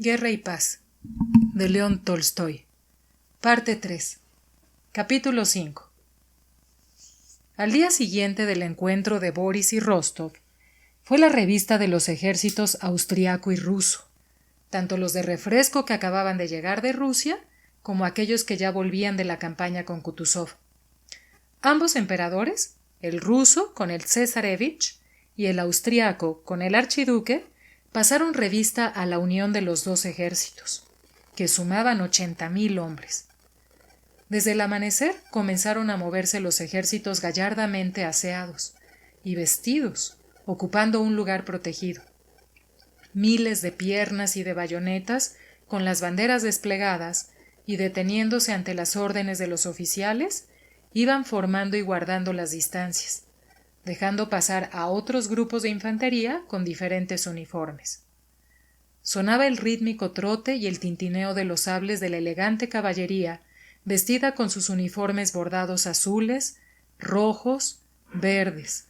Guerra y paz, de León Tolstoy. Parte 3. Capítulo 5. Al día siguiente del encuentro de Boris y Rostov, fue la revista de los ejércitos austriaco y ruso, tanto los de refresco que acababan de llegar de Rusia, como aquellos que ya volvían de la campaña con Kutuzov. Ambos emperadores, el ruso con el Cesarevich y el austriaco con el archiduque, pasaron revista a la unión de los dos ejércitos, que sumaban 80,000 hombres. Desde el amanecer comenzaron a moverse los ejércitos gallardamente aseados y vestidos, ocupando un lugar protegido. Miles de piernas y de bayonetas, con las banderas desplegadas y deteniéndose ante las órdenes de los oficiales, iban formando y guardando las distancias, dejando pasar a otros grupos de infantería con diferentes uniformes. Sonaba el rítmico trote y el tintineo de los sables de la elegante caballería, vestida con sus uniformes bordados azules, rojos, verdes,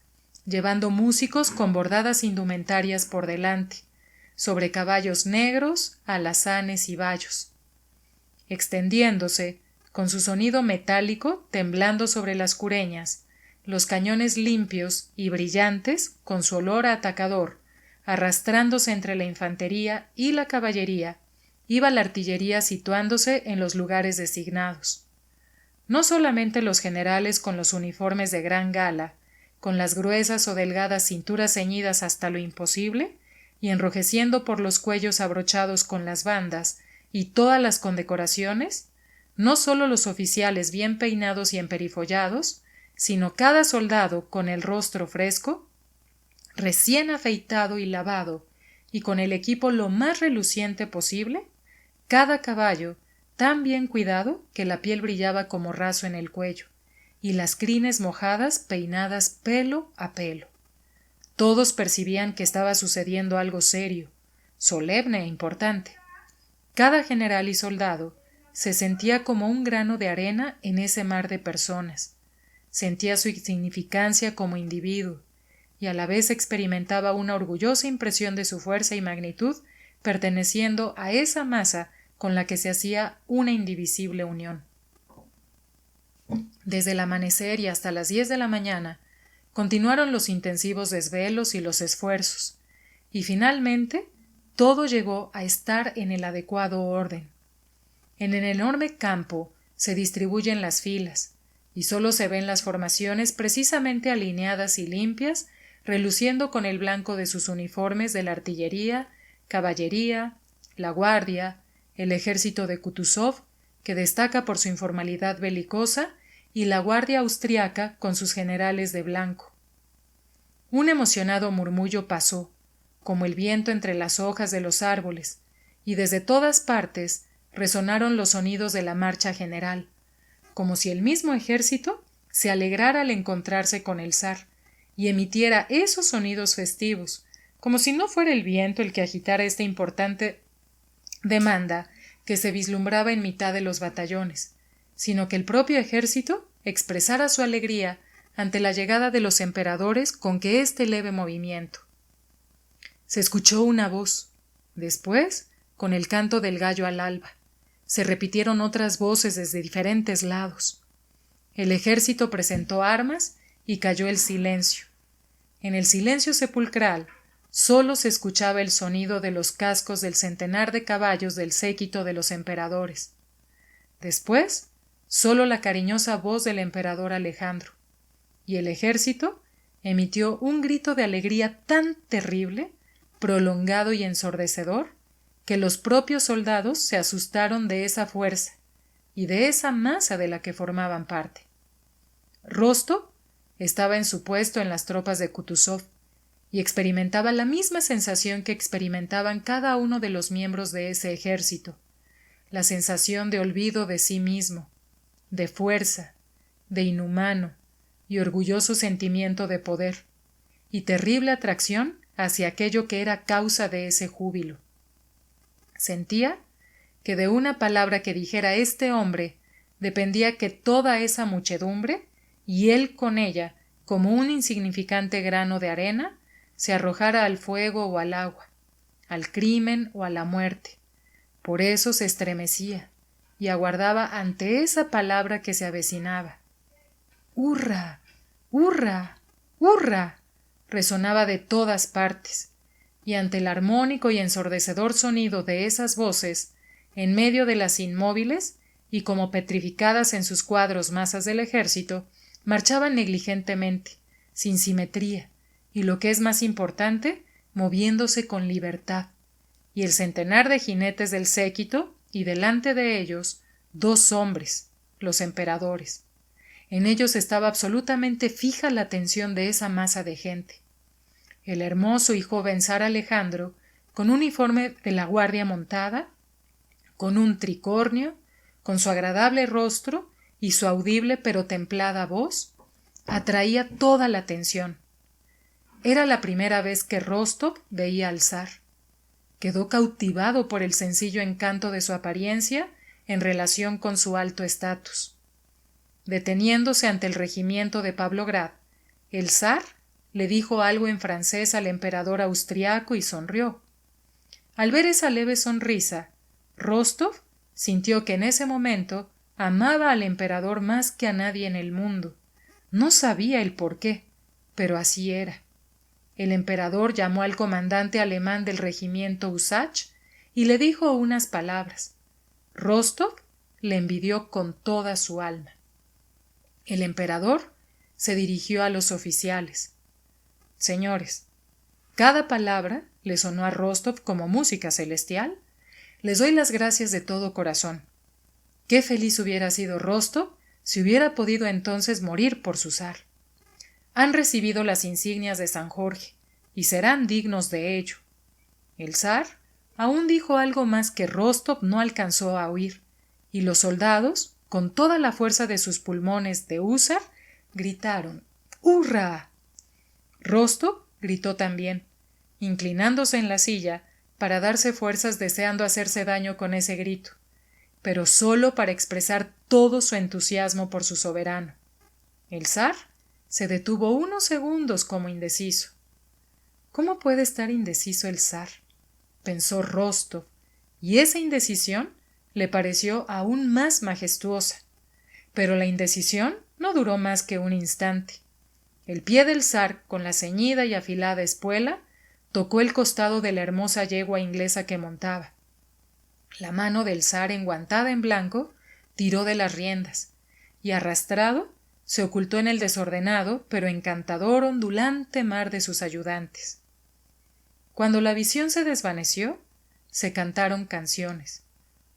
llevando músicos con bordadas indumentarias por delante, sobre caballos negros, alazanes y bayos. Extendiéndose, con su sonido metálico temblando sobre las cureñas, los cañones limpios y brillantes, con su olor a atacador, arrastrándose entre la infantería y la caballería, iba la artillería situándose en los lugares designados. No solamente los generales con los uniformes de gran gala, con las gruesas o delgadas cinturas ceñidas hasta lo imposible, y enrojeciendo por los cuellos abrochados con las bandas, y todas las condecoraciones, no solo los oficiales bien peinados y emperifollados, sino cada soldado con el rostro fresco, recién afeitado y lavado, y con el equipo lo más reluciente posible, cada caballo tan bien cuidado que la piel brillaba como raso en el cuello, y las crines mojadas peinadas pelo a pelo. Todos percibían que estaba sucediendo algo serio, solemne e importante. Cada general y soldado se sentía como un grano de arena en ese mar de personas. Sentía su insignificancia como individuo, y a la vez experimentaba una orgullosa impresión de su fuerza y magnitud, perteneciendo a esa masa con la que se hacía una indivisible unión. Desde el amanecer y hasta las 10 de la mañana, continuaron los intensivos desvelos y los esfuerzos, y finalmente todo llegó a estar en el adecuado orden. En el enorme campo se distribuyen las filas, y solo se ven las formaciones precisamente alineadas y limpias, reluciendo con el blanco de sus uniformes de la artillería, caballería, la guardia, el ejército de Kutuzov, que destaca por su informalidad belicosa, y la guardia austriaca con sus generales de blanco. Un emocionado murmullo pasó, como el viento entre las hojas de los árboles, y desde todas partes resonaron los sonidos de la marcha general, como si el mismo ejército se alegrara al encontrarse con el zar, y emitiera esos sonidos festivos, como si no fuera el viento el que agitara esta importante demanda que se vislumbraba en mitad de los batallones, sino que el propio ejército expresara su alegría ante la llegada de los emperadores con que este leve movimiento. Se escuchó una voz. Después, con el canto del gallo al alba, se repitieron otras voces desde diferentes lados. El ejército presentó armas y cayó el silencio. En el silencio sepulcral solo se escuchaba el sonido de los cascos del centenar de caballos del séquito de los emperadores. Después, solo la cariñosa voz del emperador Alejandro, y el ejército emitió un grito de alegría tan terrible, prolongado y ensordecedor, que los propios soldados se asustaron de esa fuerza y de esa masa de la que formaban parte. Rostov estaba en su puesto en las tropas de Kutuzov y experimentaba la misma sensación que experimentaban cada uno de los miembros de ese ejército, la sensación de olvido de sí mismo, de fuerza, de inhumano y orgulloso sentimiento de poder, y terrible atracción hacia aquello que era causa de ese júbilo. Sentía que de una palabra que dijera este hombre dependía que toda esa muchedumbre, y él con ella, como un insignificante grano de arena, se arrojara al fuego o al agua, al crimen o a la muerte. Por eso se estremecía y aguardaba ante esa palabra que se avecinaba. ¡Hurra! ¡Hurra! ¡Hurra! Resonaba de todas partes, y ante el armónico y ensordecedor sonido de esas voces, en medio de las inmóviles y como petrificadas en sus cuadros masas del ejército, marchaban negligentemente, sin simetría, y lo que es más importante, moviéndose con libertad, y el centenar de jinetes del séquito, y delante de ellos, 2 hombres, los emperadores. En ellos estaba absolutamente fija la atención de esa masa de gente. El hermoso y joven zar Alejandro, con uniforme de la guardia montada, con un tricornio, con su agradable rostro y su audible pero templada voz, atraía toda la atención. Era la primera vez que Rostov veía al zar. Quedó cautivado por el sencillo encanto de su apariencia en relación con su alto estatus. Deteniéndose ante el regimiento de Pavlograd, el zar le dijo algo en francés al emperador austriaco y sonrió. Al ver esa leve sonrisa, Rostov sintió que en ese momento amaba al emperador más que a nadie en el mundo. No sabía el por qué, pero así era. El emperador llamó al comandante alemán del regimiento Usach y le dijo unas palabras. Rostov le envidió con toda su alma. El emperador se dirigió a los oficiales. Señores, cada palabra le sonó a Rostov como música celestial. Les doy las gracias de todo corazón. Qué feliz hubiera sido Rostov si hubiera podido entonces morir por su zar. Han recibido las insignias de San Jorge y serán dignos de ello. El zar aún dijo algo más que Rostov no alcanzó a oír, y los soldados, con toda la fuerza de sus pulmones de húsar, gritaron ¡Hurra! Rostov gritó también, inclinándose en la silla para darse fuerzas deseando hacerse daño con ese grito, pero solo para expresar todo su entusiasmo por su soberano. El zar se detuvo unos segundos como indeciso. ¿Cómo puede estar indeciso el zar?, pensó Rostov, y esa indecisión le pareció aún más majestuosa. Pero la indecisión no duró más que un instante. El pie del zar, con la ceñida y afilada espuela, tocó el costado de la hermosa yegua inglesa que montaba. La mano del zar, enguantada en blanco, tiró de las riendas, y arrastrado, se ocultó en el desordenado pero encantador ondulante mar de sus ayudantes. Cuando la visión se desvaneció, se cantaron canciones.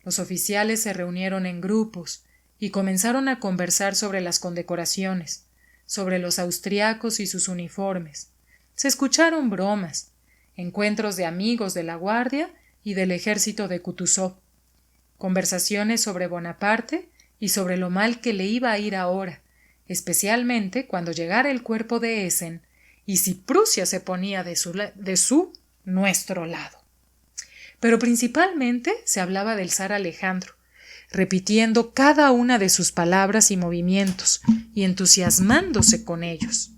Los oficiales se reunieron en grupos y comenzaron a conversar sobre las condecoraciones, sobre los austriacos y sus uniformes. Se escucharon bromas, encuentros de amigos de la guardia y del ejército de Kutuzov, conversaciones sobre Bonaparte y sobre lo mal que le iba a ir ahora, especialmente cuando llegara el cuerpo de Essen y si Prusia se ponía de nuestro lado. Pero principalmente se hablaba del zar Alejandro, repitiendo cada una de sus palabras y movimientos y entusiasmándose con ellos.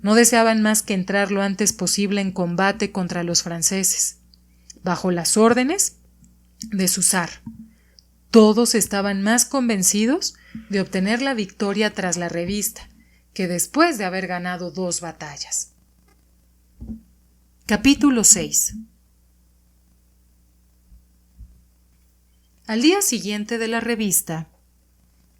No deseaban más que entrar lo antes posible en combate contra los franceses, bajo las órdenes de su zar. Todos estaban más convencidos de obtener la victoria tras la revista que después de haber ganado 2 batallas. Capítulo 6. Al día siguiente de la revista,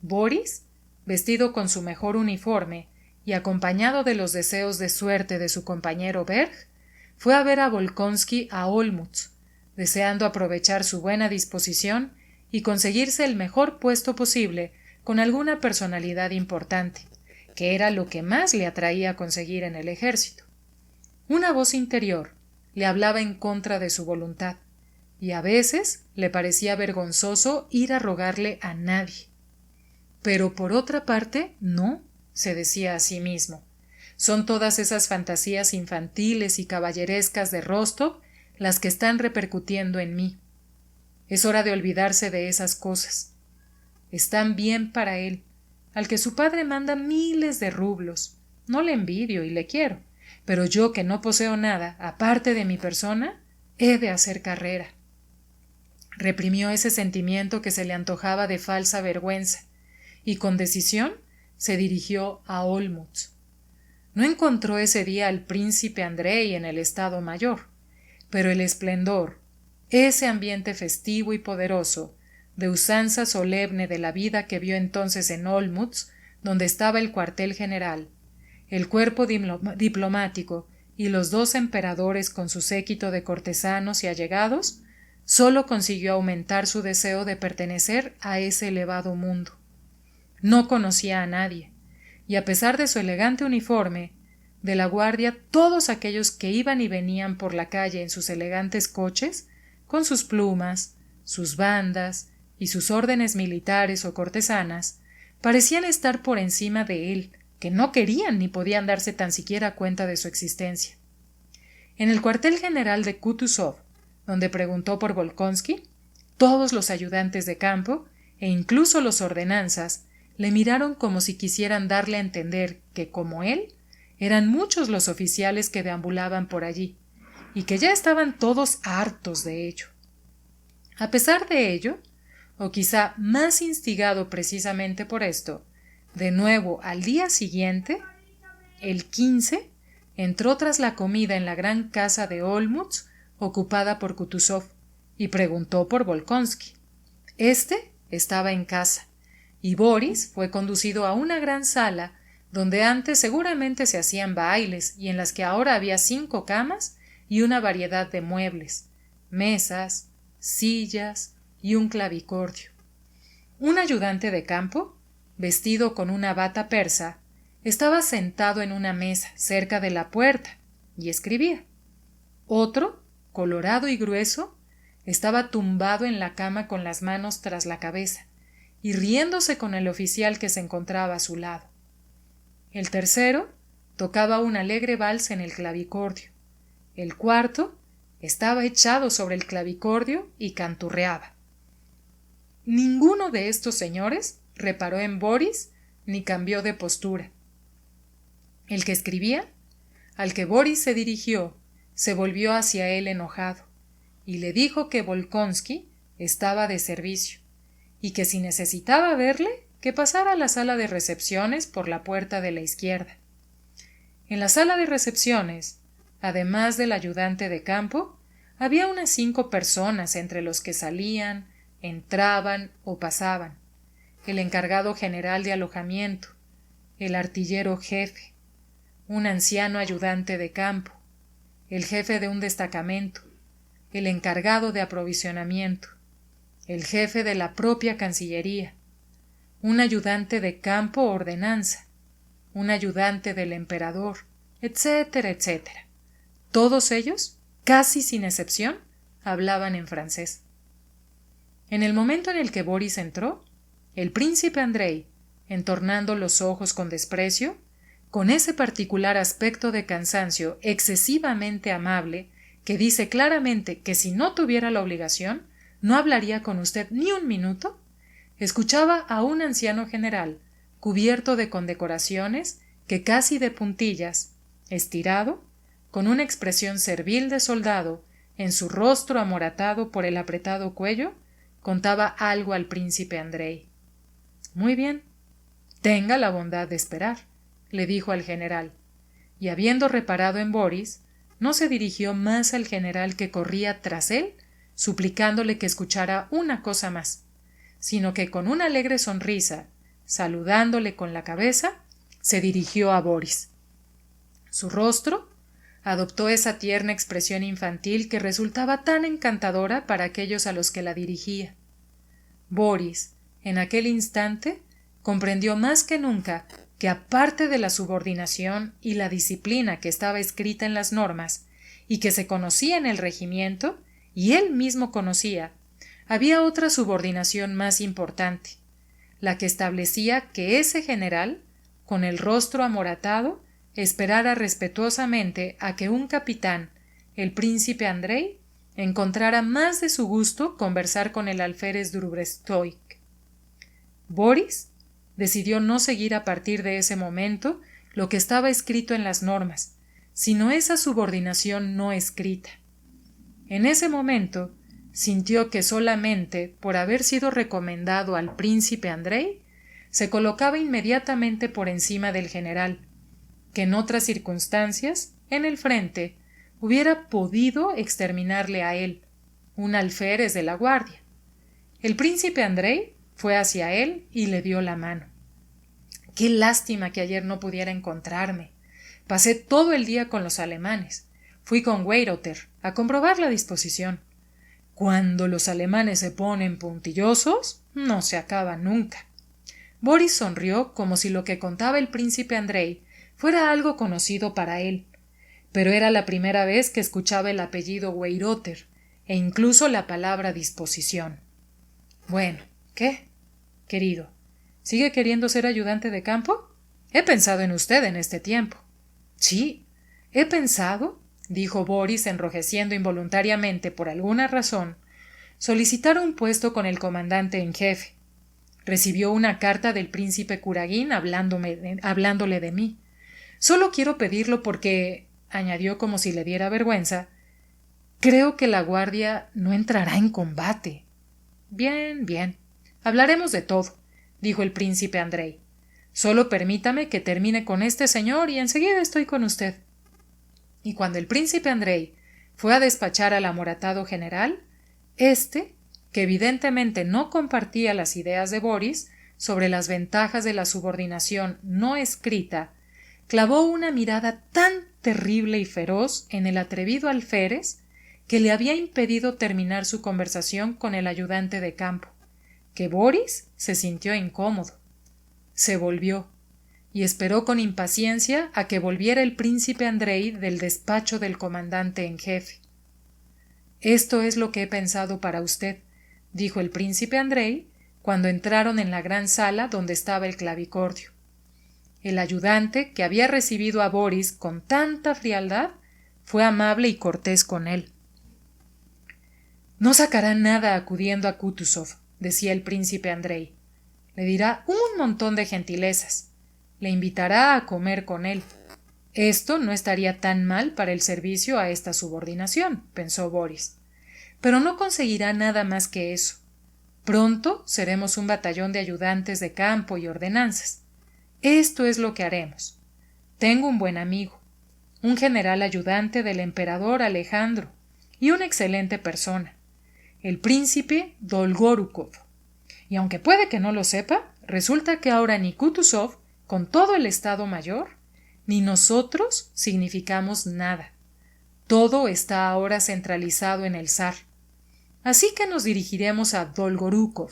Boris, vestido con su mejor uniforme y acompañado de los deseos de suerte de su compañero Berg, fue a ver a Volkonsky a Olmütz, deseando aprovechar su buena disposición y conseguirse el mejor puesto posible con alguna personalidad importante, que era lo que más le atraía conseguir en el ejército. Una voz interior le hablaba en contra de su voluntad, y a veces le parecía vergonzoso ir a rogarle a nadie. Pero por otra parte, no, se decía a sí mismo. Son todas esas fantasías infantiles y caballerescas de Rostov las que están repercutiendo en mí. Es hora de olvidarse de esas cosas. Están bien para él, al que su padre manda miles de rublos. No le envidio y le quiero, pero yo, que no poseo nada aparte de mi persona, he de hacer carrera. Reprimió ese sentimiento que se le antojaba de falsa vergüenza, y con decisión se dirigió a Olmütz. No encontró ese día al príncipe Andrei en el Estado Mayor, pero el esplendor, ese ambiente festivo y poderoso, de usanza solemne de la vida que vio entonces en Olmütz, donde estaba el cuartel general, el cuerpo diplomático y los 2 emperadores con su séquito de cortesanos y allegados, sólo consiguió aumentar su deseo de pertenecer a ese elevado mundo. No conocía a nadie, y a pesar de su elegante uniforme, de la guardia, todos aquellos que iban y venían por la calle en sus elegantes coches, con sus plumas, sus bandas y sus órdenes militares o cortesanas, parecían estar por encima de él, que no querían ni podían darse tan siquiera cuenta de su existencia. En el cuartel general de Kutuzov, donde preguntó por Volkonsky, todos los ayudantes de campo, e incluso los ordenanzas, le miraron como si quisieran darle a entender que, como él, eran muchos los oficiales que deambulaban por allí, y que ya estaban todos hartos de ello. A pesar de ello, o quizá más instigado precisamente por esto, de nuevo al día siguiente, el 15, entró tras la comida en la gran casa de Olmütz, ocupada por Kutuzov, y preguntó por Volkonsky. Este estaba en casa, y Boris fue conducido a una gran sala donde antes seguramente se hacían bailes y en las que ahora había 5 camas y una variedad de muebles, mesas, sillas y un clavicordio. Un ayudante de campo, vestido con una bata persa, estaba sentado en una mesa cerca de la puerta y escribía. Otro, colorado y grueso, estaba tumbado en la cama con las manos tras la cabeza y riéndose con el oficial que se encontraba a su lado. El tercero tocaba un alegre vals en el clavicordio. El cuarto estaba echado sobre el clavicordio y canturreaba. Ninguno de estos señores reparó en Boris ni cambió de postura. El que escribía, al que Boris se dirigió, se volvió hacia él enojado y le dijo que Volkonsky estaba de servicio y que si necesitaba verle, que pasara a la sala de recepciones por la puerta de la izquierda. En la sala de recepciones, además del ayudante de campo, había unas 5 personas entre los que salían, entraban o pasaban: el encargado general de alojamiento, el artillero jefe, un anciano ayudante de campo, el jefe de un destacamento, el encargado de aprovisionamiento, el jefe de la propia Cancillería, un ayudante de campo o ordenanza, un ayudante del emperador, etcétera, etcétera. Todos ellos, casi sin excepción, hablaban en francés. En el momento en el que Boris entró, el príncipe Andrei, entornando los ojos con desprecio, con ese particular aspecto de cansancio excesivamente amable que dice claramente que si no tuviera la obligación, no hablaría con usted ni un minuto, escuchaba a un anciano general, cubierto de condecoraciones, que casi de puntillas, estirado, con una expresión servil de soldado, en su rostro amoratado por el apretado cuello, contaba algo al príncipe Andrei. Muy bien, tenga la bondad de esperar, le dijo al general, y habiendo reparado en Boris, no se dirigió más al general que corría tras él, suplicándole que escuchara una cosa más, sino que con una alegre sonrisa, saludándole con la cabeza, se dirigió a Boris. Su rostro adoptó esa tierna expresión infantil que resultaba tan encantadora para aquellos a los que la dirigía. Boris, en aquel instante, comprendió más que nunca que aparte de la subordinación y la disciplina que estaba escrita en las normas y que se conocía en el regimiento, y él mismo conocía, había otra subordinación más importante, la que establecía que ese general, con el rostro amoratado, esperara respetuosamente a que un capitán, el príncipe Andrei, encontrara más de su gusto conversar con el alférez Drubetskóy. Boris decidió no seguir a partir de ese momento lo que estaba escrito en las normas, sino esa subordinación no escrita. En ese momento sintió que solamente por haber sido recomendado al príncipe Andrei se colocaba inmediatamente por encima del general, que en otras circunstancias, en el frente, hubiera podido exterminarle a él, un alférez de la guardia. El príncipe Andrei fue hacia él y le dio la mano. Qué lástima que ayer no pudiera encontrarme. Pasé todo el día con los alemanes. Fui con Weyrother a comprobar la disposición. Cuando los alemanes se ponen puntillosos, no se acaba nunca. Boris sonrió como si lo que contaba el príncipe Andrei fuera algo conocido para él, pero era la primera vez que escuchaba el apellido Weyrother e incluso la palabra disposición. Bueno, ¿qué? Querido, ¿sigue queriendo ser ayudante de campo? He pensado en usted en este tiempo. Sí, he pensado, dijo Boris enrojeciendo involuntariamente por alguna razón, solicitar un puesto con el comandante en jefe. Recibió una carta del príncipe Kuragin hablándole de mí. Solo quiero pedirlo porque, añadió como si le diera vergüenza, creo que la guardia no entrará en combate. Bien, bien. Hablaremos de todo, dijo el príncipe Andrei. Solo permítame que termine con este señor y enseguida estoy con usted. Y cuando el príncipe Andrei fue a despachar al amoratado general, éste, que evidentemente no compartía las ideas de Boris sobre las ventajas de la subordinación no escrita, clavó una mirada tan terrible y feroz en el atrevido alférez que le había impedido terminar su conversación con el ayudante de campo, que Boris se sintió incómodo. Se volvió y esperó con impaciencia a que volviera el príncipe Andrei del despacho del comandante en jefe. Esto es lo que he pensado para usted, dijo el príncipe Andrei cuando entraron en la gran sala donde estaba el clavicordio. El ayudante, que había recibido a Boris con tanta frialdad, fue amable y cortés con él. No sacará nada acudiendo a Kutuzov, decía el príncipe Andrei. Le dirá un montón de gentilezas. Le invitará a comer con él. Esto no estaría tan mal para el servicio a esta subordinación, pensó Boris. Pero no conseguirá nada más que eso. Pronto seremos un batallón de ayudantes de campo y ordenanzas. Esto es lo que haremos. Tengo un buen amigo, un general ayudante del emperador Alejandro y una excelente persona, el príncipe Dolgorukov. Y aunque puede que no lo sepa, resulta que ahora ni Kutuzov, con todo el Estado Mayor, ni nosotros significamos nada. Todo está ahora centralizado en el zar. Así que nos dirigiremos a Dolgorukov.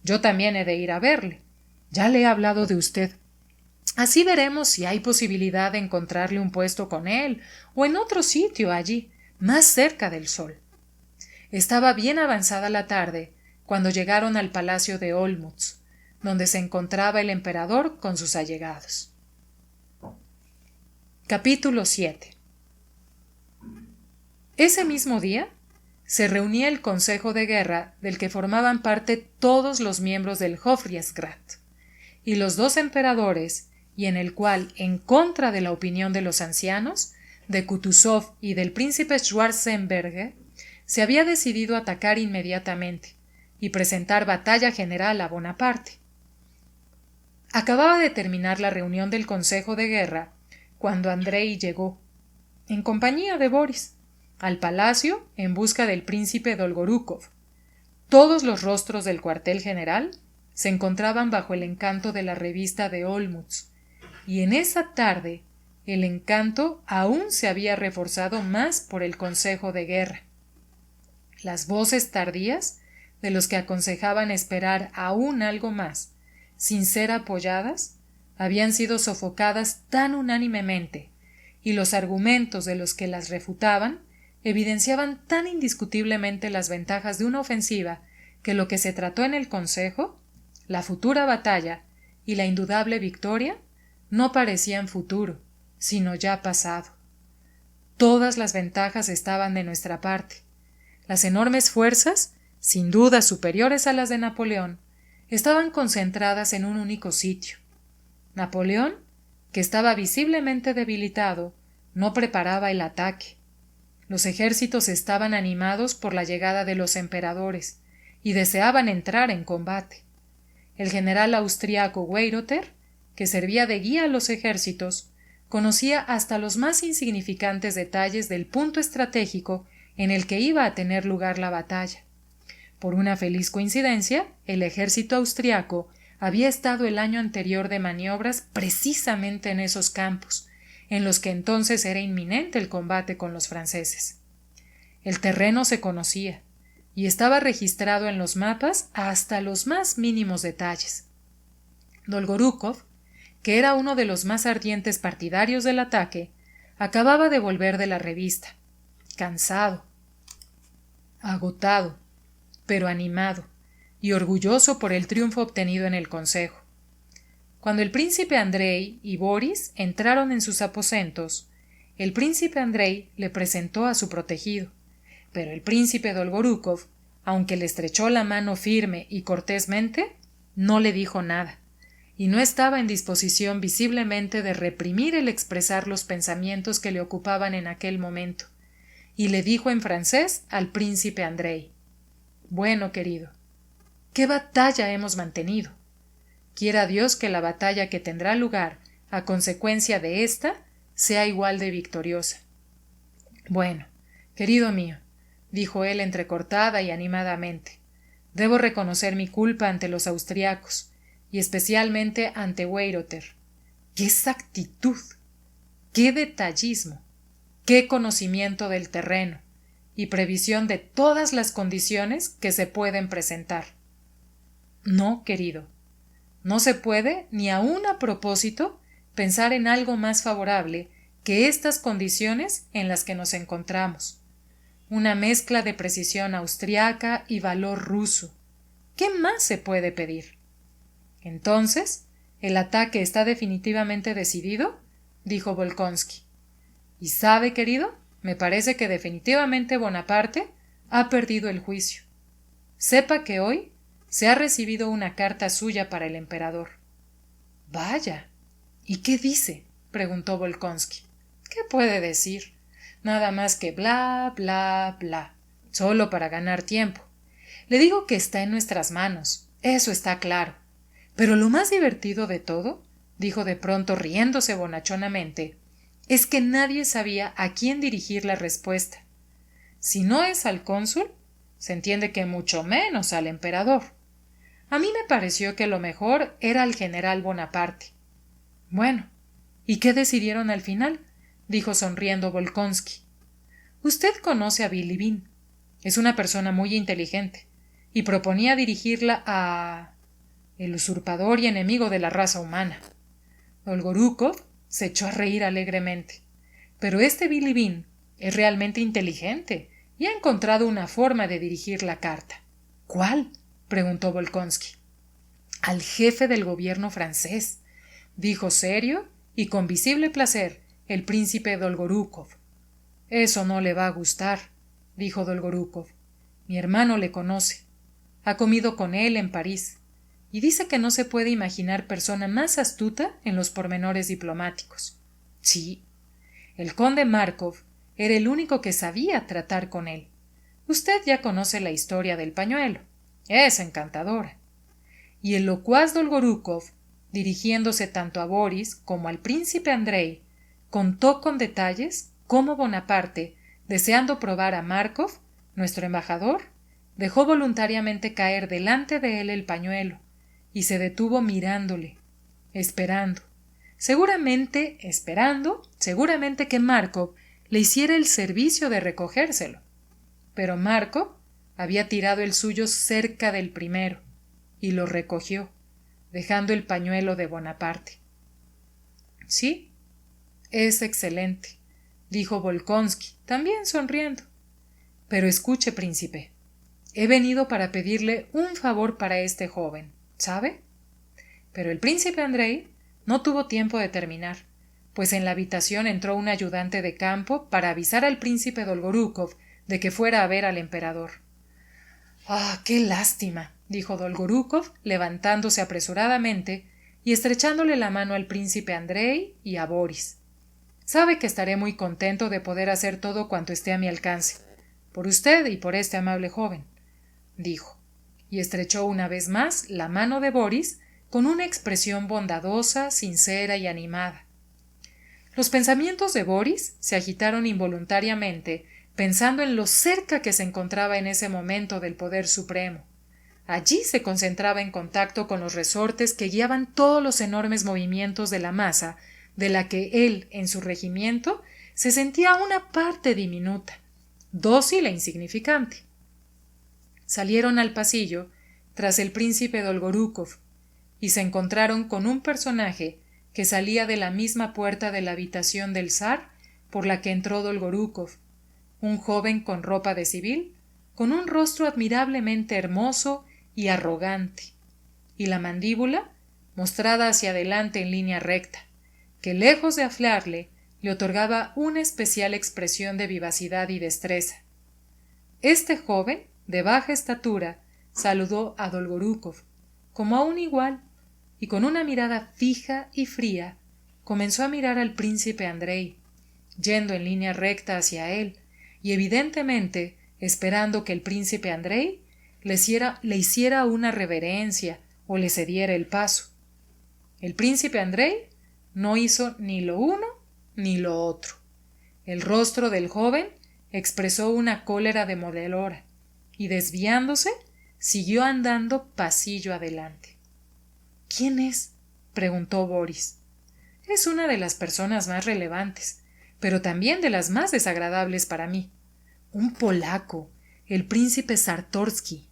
Yo también he de ir a verle. Ya le he hablado de usted. Así veremos si hay posibilidad de encontrarle un puesto con él o en otro sitio allí, más cerca del sol. Estaba bien avanzada la tarde cuando llegaron al palacio de Olmutz, donde se encontraba el emperador con sus allegados. Capítulo 7. Ese mismo día se reunía el Consejo de Guerra del que formaban parte todos los miembros del Hofkriegsrat, y los dos emperadores, y en el cual, en contra de la opinión de los ancianos, de Kutuzov y del príncipe Schwarzenberger, se había decidido atacar inmediatamente y presentar batalla general a Bonaparte. Acababa de terminar la reunión del Consejo de Guerra cuando Andrei llegó, en compañía de Boris, al palacio en busca del príncipe Dolgorúkov. Todos los rostros del cuartel general se encontraban bajo el encanto de la revista de Olmütz, y en esa tarde el encanto aún se había reforzado más por el Consejo de Guerra. Las voces tardías de los que aconsejaban esperar aún algo más, sin ser apoyadas, habían sido sofocadas tan unánimemente, y los argumentos de los que las refutaban evidenciaban tan indiscutiblemente las ventajas de una ofensiva que lo que se trató en el Consejo, la futura batalla y la indudable victoria, no parecían futuro, sino ya pasado. Todas las ventajas estaban de nuestra parte. Las enormes fuerzas, sin duda superiores a las de Napoleón, estaban concentradas en un único sitio. Napoleón, que estaba visiblemente debilitado, no preparaba el ataque. Los ejércitos estaban animados por la llegada de los emperadores y deseaban entrar en combate. El general austriaco Weyrother, que servía de guía a los ejércitos, conocía hasta los más insignificantes detalles del punto estratégico en el que iba a tener lugar la batalla. Por una feliz coincidencia, el ejército austriaco había estado el año anterior de maniobras precisamente en esos campos, en los que entonces era inminente el combate con los franceses. El terreno se conocía y estaba registrado en los mapas hasta los más mínimos detalles. Dolgorúkov, que era uno de los más ardientes partidarios del ataque, acababa de volver de la revista, cansado, agotado, pero animado y orgulloso por el triunfo obtenido en el Consejo. Cuando el príncipe Andrei y Boris entraron en sus aposentos, el príncipe Andrei le presentó a su protegido, pero el príncipe Dolgorúkov, aunque le estrechó la mano firme y cortésmente, no le dijo nada, y no estaba en disposición visiblemente de reprimir el expresar los pensamientos que le ocupaban en aquel momento, y le dijo en francés al príncipe Andrei: «Bueno, querido, ¿qué batalla hemos mantenido? Quiera Dios que la batalla que tendrá lugar a consecuencia de ésta sea igual de victoriosa». «Bueno, querido mío», dijo él entrecortada y animadamente, «debo reconocer mi culpa ante los austriacos, y especialmente ante Weyrother. ¡Qué exactitud! ¡Qué detallismo! ¡Qué conocimiento del terreno! Y previsión de todas las condiciones que se pueden presentar! No, querido, no se puede, ni aun a propósito, pensar en algo más favorable que estas condiciones en las que nos encontramos. Una mezcla de precisión austriaca y valor ruso. ¿Qué más se puede pedir? Entonces, ¿el ataque está definitivamente decidido?, dijo Volkonsky. Y sabe, querido, me parece que definitivamente Bonaparte ha perdido el juicio. Sepa que hoy se ha recibido una carta suya para el emperador. Vaya. ¿Y qué dice?, preguntó Volkonsky. ¿Qué puede decir? Nada más que bla, bla, bla, solo para ganar tiempo. Le digo que está en nuestras manos, eso está claro. Pero lo más divertido de todo, dijo de pronto riéndose bonachonamente, es que nadie sabía a quién dirigir la respuesta. Si no es al cónsul, se entiende que mucho menos al emperador. A mí me pareció que lo mejor era al general Bonaparte. Bueno, ¿y qué decidieron al final?, dijo sonriendo Volkonsky. Usted conoce a Bilibin. Es una persona muy inteligente, y proponía dirigirla a el usurpador y enemigo de la raza humana. Dolgorúkov se echó a reír alegremente. Pero este Bilibin es realmente inteligente y ha encontrado una forma de dirigir la carta. ¿Cuál?, preguntó Volkonsky. Al jefe del gobierno francés, dijo serio y con visible placer el príncipe Dolgorúkov. Eso no le va a gustar, dijo Dolgorúkov. Mi hermano le conoce. Ha comido con él en París y dice que no se puede imaginar persona más astuta en los pormenores diplomáticos. Sí, el conde Markov era el único que sabía tratar con él. Usted ya conoce la historia del pañuelo. Es encantadora. Y el locuaz Dolgorúkov dirigiéndose tanto a Boris como al príncipe Andrei, contó con detalles cómo Bonaparte, deseando probar a Márkov, nuestro embajador, dejó voluntariamente caer delante de él el pañuelo y se detuvo mirándole, seguramente que Márkov le hiciera el servicio de recogérselo. Pero Márkov había tirado el suyo cerca del primero y lo recogió, dejando el pañuelo de Bonaparte. Sí, es excelente, dijo Bolkonsky, también sonriendo. Pero escuche, príncipe, he venido para pedirle un favor para este joven, ¿sabe? Pero el príncipe Andrei no tuvo tiempo de terminar, pues en la habitación entró un ayudante de campo para avisar al príncipe Dolgorúkov de que fuera a ver al emperador. «¡Ah, qué lástima!», dijo Dolgorúkov, levantándose apresuradamente y estrechándole la mano al príncipe Andrei y a Boris. «Sabe que estaré muy contento de poder hacer todo cuanto esté a mi alcance, por usted y por este amable joven», dijo, y estrechó una vez más la mano de Boris con una expresión bondadosa, sincera y animada. Los pensamientos de Boris se agitaron involuntariamente, pensando en lo cerca que se encontraba en ese momento del poder supremo. Allí se concentraba en contacto con los resortes que guiaban todos los enormes movimientos de la masa, de la que él, en su regimiento, se sentía una parte diminuta, dócil e insignificante. Salieron al pasillo tras el príncipe Dolgorúkov y se encontraron con un personaje que salía de la misma puerta de la habitación del zar por la que entró Dolgorúkov, un joven con ropa de civil, con un rostro admirablemente hermoso y arrogante, y la mandíbula mostrada hacia adelante en línea recta, que lejos de aflarle, le otorgaba una especial expresión de vivacidad y destreza. Este joven, de baja estatura, saludó a Dolgorúkov como a un igual, y con una mirada fija y fría comenzó a mirar al príncipe Andrei, yendo en línea recta hacia él, y evidentemente esperando que el príncipe Andrei le hiciera una reverencia o le cediera el paso. El príncipe Andrei no hizo ni lo uno ni lo otro. El rostro del joven expresó una cólera demoledora y, desviándose, siguió andando pasillo adelante. «¿Quién es?», preguntó Boris. «Es una de las personas más relevantes, pero también de las más desagradables para mí. Un polaco, el príncipe Czartoryski».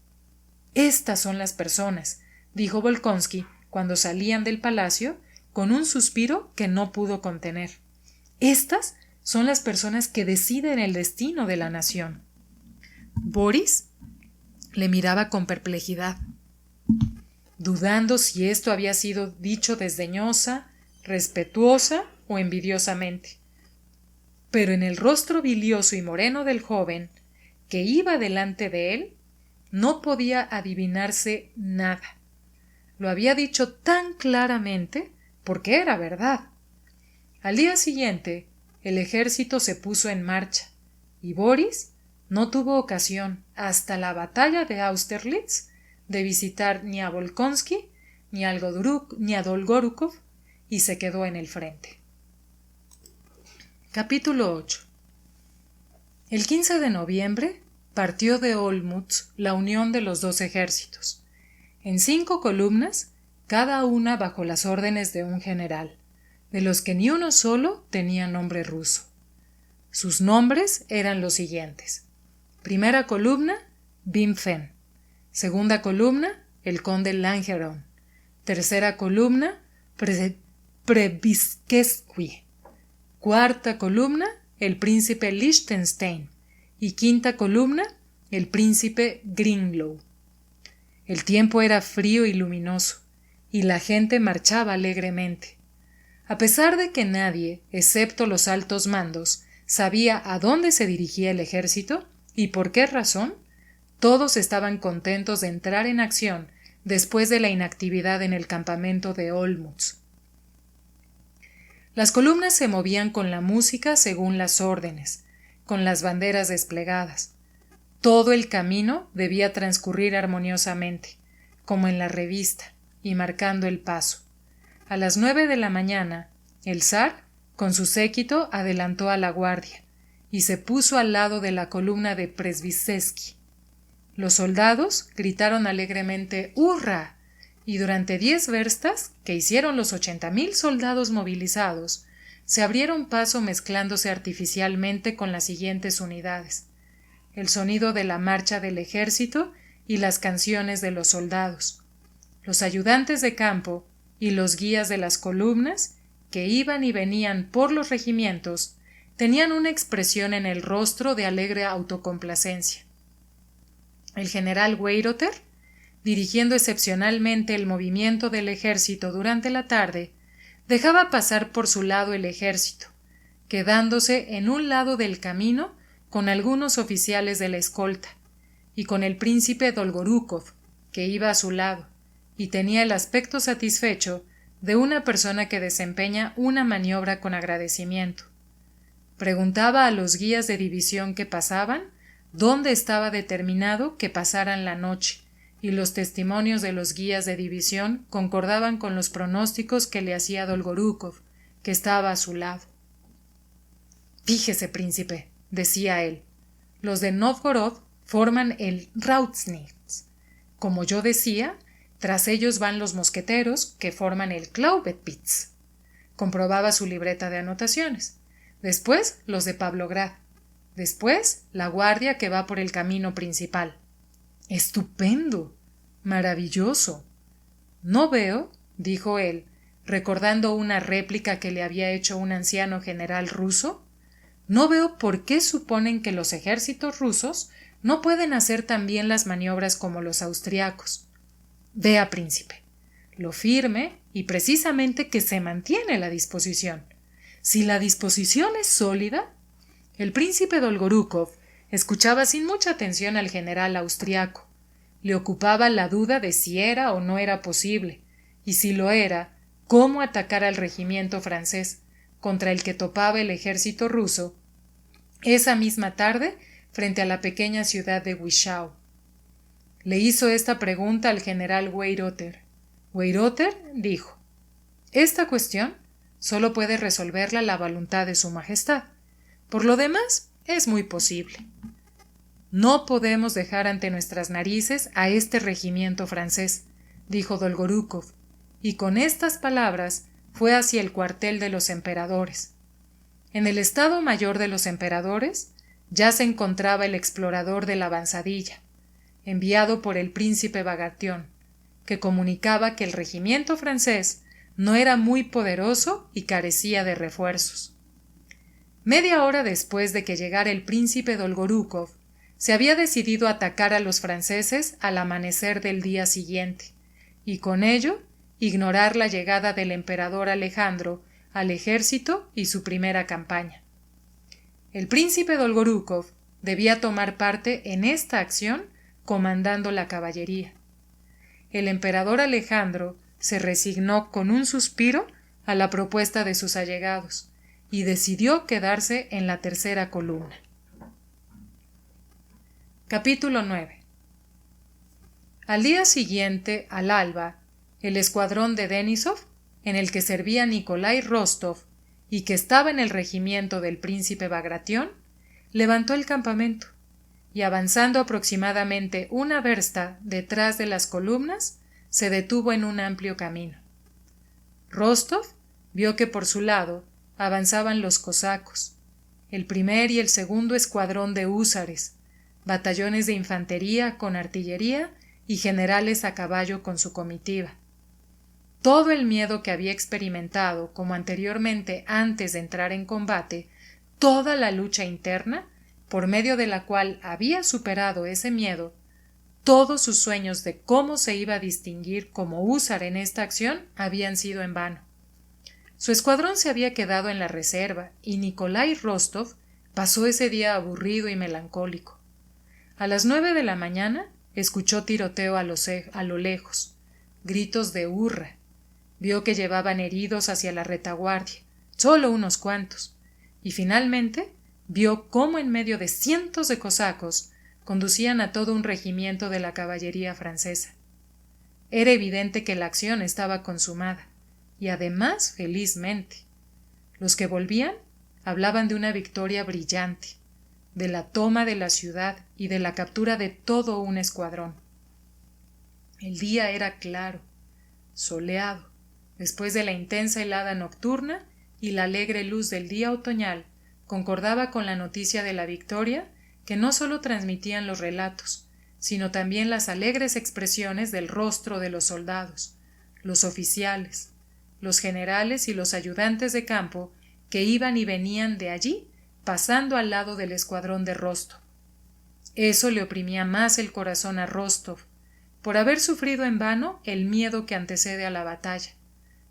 «Estas son las personas», dijo Bolkonsky cuando salían del palacio, con un suspiro que no pudo contener. «Estas son las personas que deciden el destino de la nación». Boris le miraba con perplejidad, dudando si esto había sido dicho desdeñosa, respetuosa o envidiosamente. Pero en el rostro bilioso y moreno del joven, que iba delante de él, no podía adivinarse nada. Lo había dicho tan claramente porque era verdad. Al día siguiente, el ejército se puso en marcha, y Boris no tuvo ocasión, hasta la batalla de Austerlitz, de visitar ni a Bolkonsky ni a Dolgorúkov, y se quedó en el frente. Capítulo 8. El 15 de noviembre partió de Olmütz la unión de los dos ejércitos, en 5 columnas, cada una bajo las órdenes de un general, de los que ni uno solo tenía nombre ruso. Sus nombres eran los siguientes: primera columna, Wimpfen; segunda columna, el conde Langeron; tercera columna, Przebyskie; cuarta columna, el príncipe Liechtenstein; y quinta columna, el príncipe Grinlow. El tiempo era frío y luminoso, y la gente marchaba alegremente. A pesar de que nadie, excepto los altos mandos, sabía a dónde se dirigía el ejército y por qué razón, todos estaban contentos de entrar en acción después de la inactividad en el campamento de Olmütz. Las columnas se movían con la música según las órdenes, con las banderas desplegadas. Todo el camino debía transcurrir armoniosamente, como en la revista, y marcando el paso. A las 9 de la mañana, el zar, con su séquito, adelantó a la guardia y se puso al lado de la columna de Przemysl. Los soldados gritaron alegremente «¡Hurra!» y durante 10 verstas, que hicieron los 80.000 soldados movilizados, se abrieron paso mezclándose artificialmente con las siguientes unidades: el sonido de la marcha del ejército y las canciones de los soldados, los ayudantes de campo y los guías de las columnas, que iban y venían por los regimientos, tenían una expresión en el rostro de alegre autocomplacencia. El general Weyrother, dirigiendo excepcionalmente el movimiento del ejército durante la tarde, dejaba pasar por su lado el ejército, quedándose en un lado del camino con algunos oficiales de la escolta, y con el príncipe Dolgorúkov, que iba a su lado, y tenía el aspecto satisfecho de una persona que desempeña una maniobra con agradecimiento. Preguntaba a los guías de división que pasaban dónde estaba determinado que pasaran la noche, y los testimonios de los guías de división concordaban con los pronósticos que le hacía Dolgorúkov, que estaba a su lado. «Fíjese, príncipe», decía él, «los de Novgorod forman el Rautsnitz. Como yo decía, tras ellos van los mosqueteros, que forman el Klaubenpitz». Comprobaba su libreta de anotaciones. Después los de Pavlograd. Después la guardia que va por el camino principal. «¡Estupendo! ¡Maravilloso!». «No veo», dijo él, recordando una réplica que le había hecho un anciano general ruso, «no veo por qué suponen que los ejércitos rusos no pueden hacer tan bien las maniobras como los austriacos. Vea, príncipe, lo firme y precisamente que se mantiene la disposición. Si la disposición es sólida». El príncipe Dolgorúkov escuchaba sin mucha atención al general austriaco. Le ocupaba la duda de si era o no era posible, y si lo era, cómo atacar al regimiento francés, contra el que topaba el ejército ruso, esa misma tarde frente a la pequeña ciudad de Wischau. Le hizo esta pregunta al general Weyrother. Weyrother dijo: «Esta cuestión solo puede resolverla la voluntad de su majestad. Por lo demás, es muy posible. No podemos dejar ante nuestras narices a este regimiento francés», dijo Dolgorúkov, y con estas palabras fue hacia el cuartel de los emperadores. En el Estado Mayor de los emperadores ya se encontraba el explorador de la avanzadilla, enviado por el príncipe Bagration, que comunicaba que el regimiento francés no era muy poderoso y carecía de refuerzos. Media hora después de que llegara el príncipe Dolgorúkov, se había decidido atacar a los franceses al amanecer del día siguiente, y con ello ignorar la llegada del emperador Alejandro al ejército y su primera campaña. El príncipe Dolgorúkov debía tomar parte en esta acción comandando la caballería. El emperador Alejandro se resignó con un suspiro a la propuesta de sus allegados y decidió quedarse en la tercera columna. Capítulo 9. Al día siguiente, al alba, el escuadrón de Denísov, en el que servía Nikolai Rostov y que estaba en el regimiento del príncipe Bagration, levantó el campamento y, avanzando aproximadamente una versta detrás de las columnas, se detuvo en un amplio camino. Rostov vio que por su lado avanzaban los cosacos, el primer y el segundo escuadrón de húsares, batallones de infantería con artillería y generales a caballo con su comitiva. Todo el miedo que había experimentado, como anteriormente antes de entrar en combate, toda la lucha interna, por medio de la cual había superado ese miedo, todos sus sueños de cómo se iba a distinguir como húsar en esta acción habían sido en vano. Su escuadrón se había quedado en la reserva y Nikolai Rostov pasó ese día aburrido y melancólico. A las 9 de la mañana escuchó tiroteo a lo lejos, gritos de hurra. Vio que llevaban heridos hacia la retaguardia, solo unos cuantos, y finalmente vio cómo en medio de cientos de cosacos conducían a todo un regimiento de la caballería francesa. Era evidente que la acción estaba consumada, y además felizmente. Los que volvían hablaban de una victoria brillante, de la toma de la ciudad y de la captura de todo un escuadrón. El día era claro, soleado, después de la intensa helada nocturna, y la alegre luz del día otoñal concordaba con la noticia de la victoria que no sólo transmitían los relatos, sino también las alegres expresiones del rostro de los soldados, los oficiales, los generales y los ayudantes de campo que iban y venían de allí pasando al lado del escuadrón de Rostov. Eso le oprimía más el corazón a Rostov, por haber sufrido en vano el miedo que antecede a la batalla,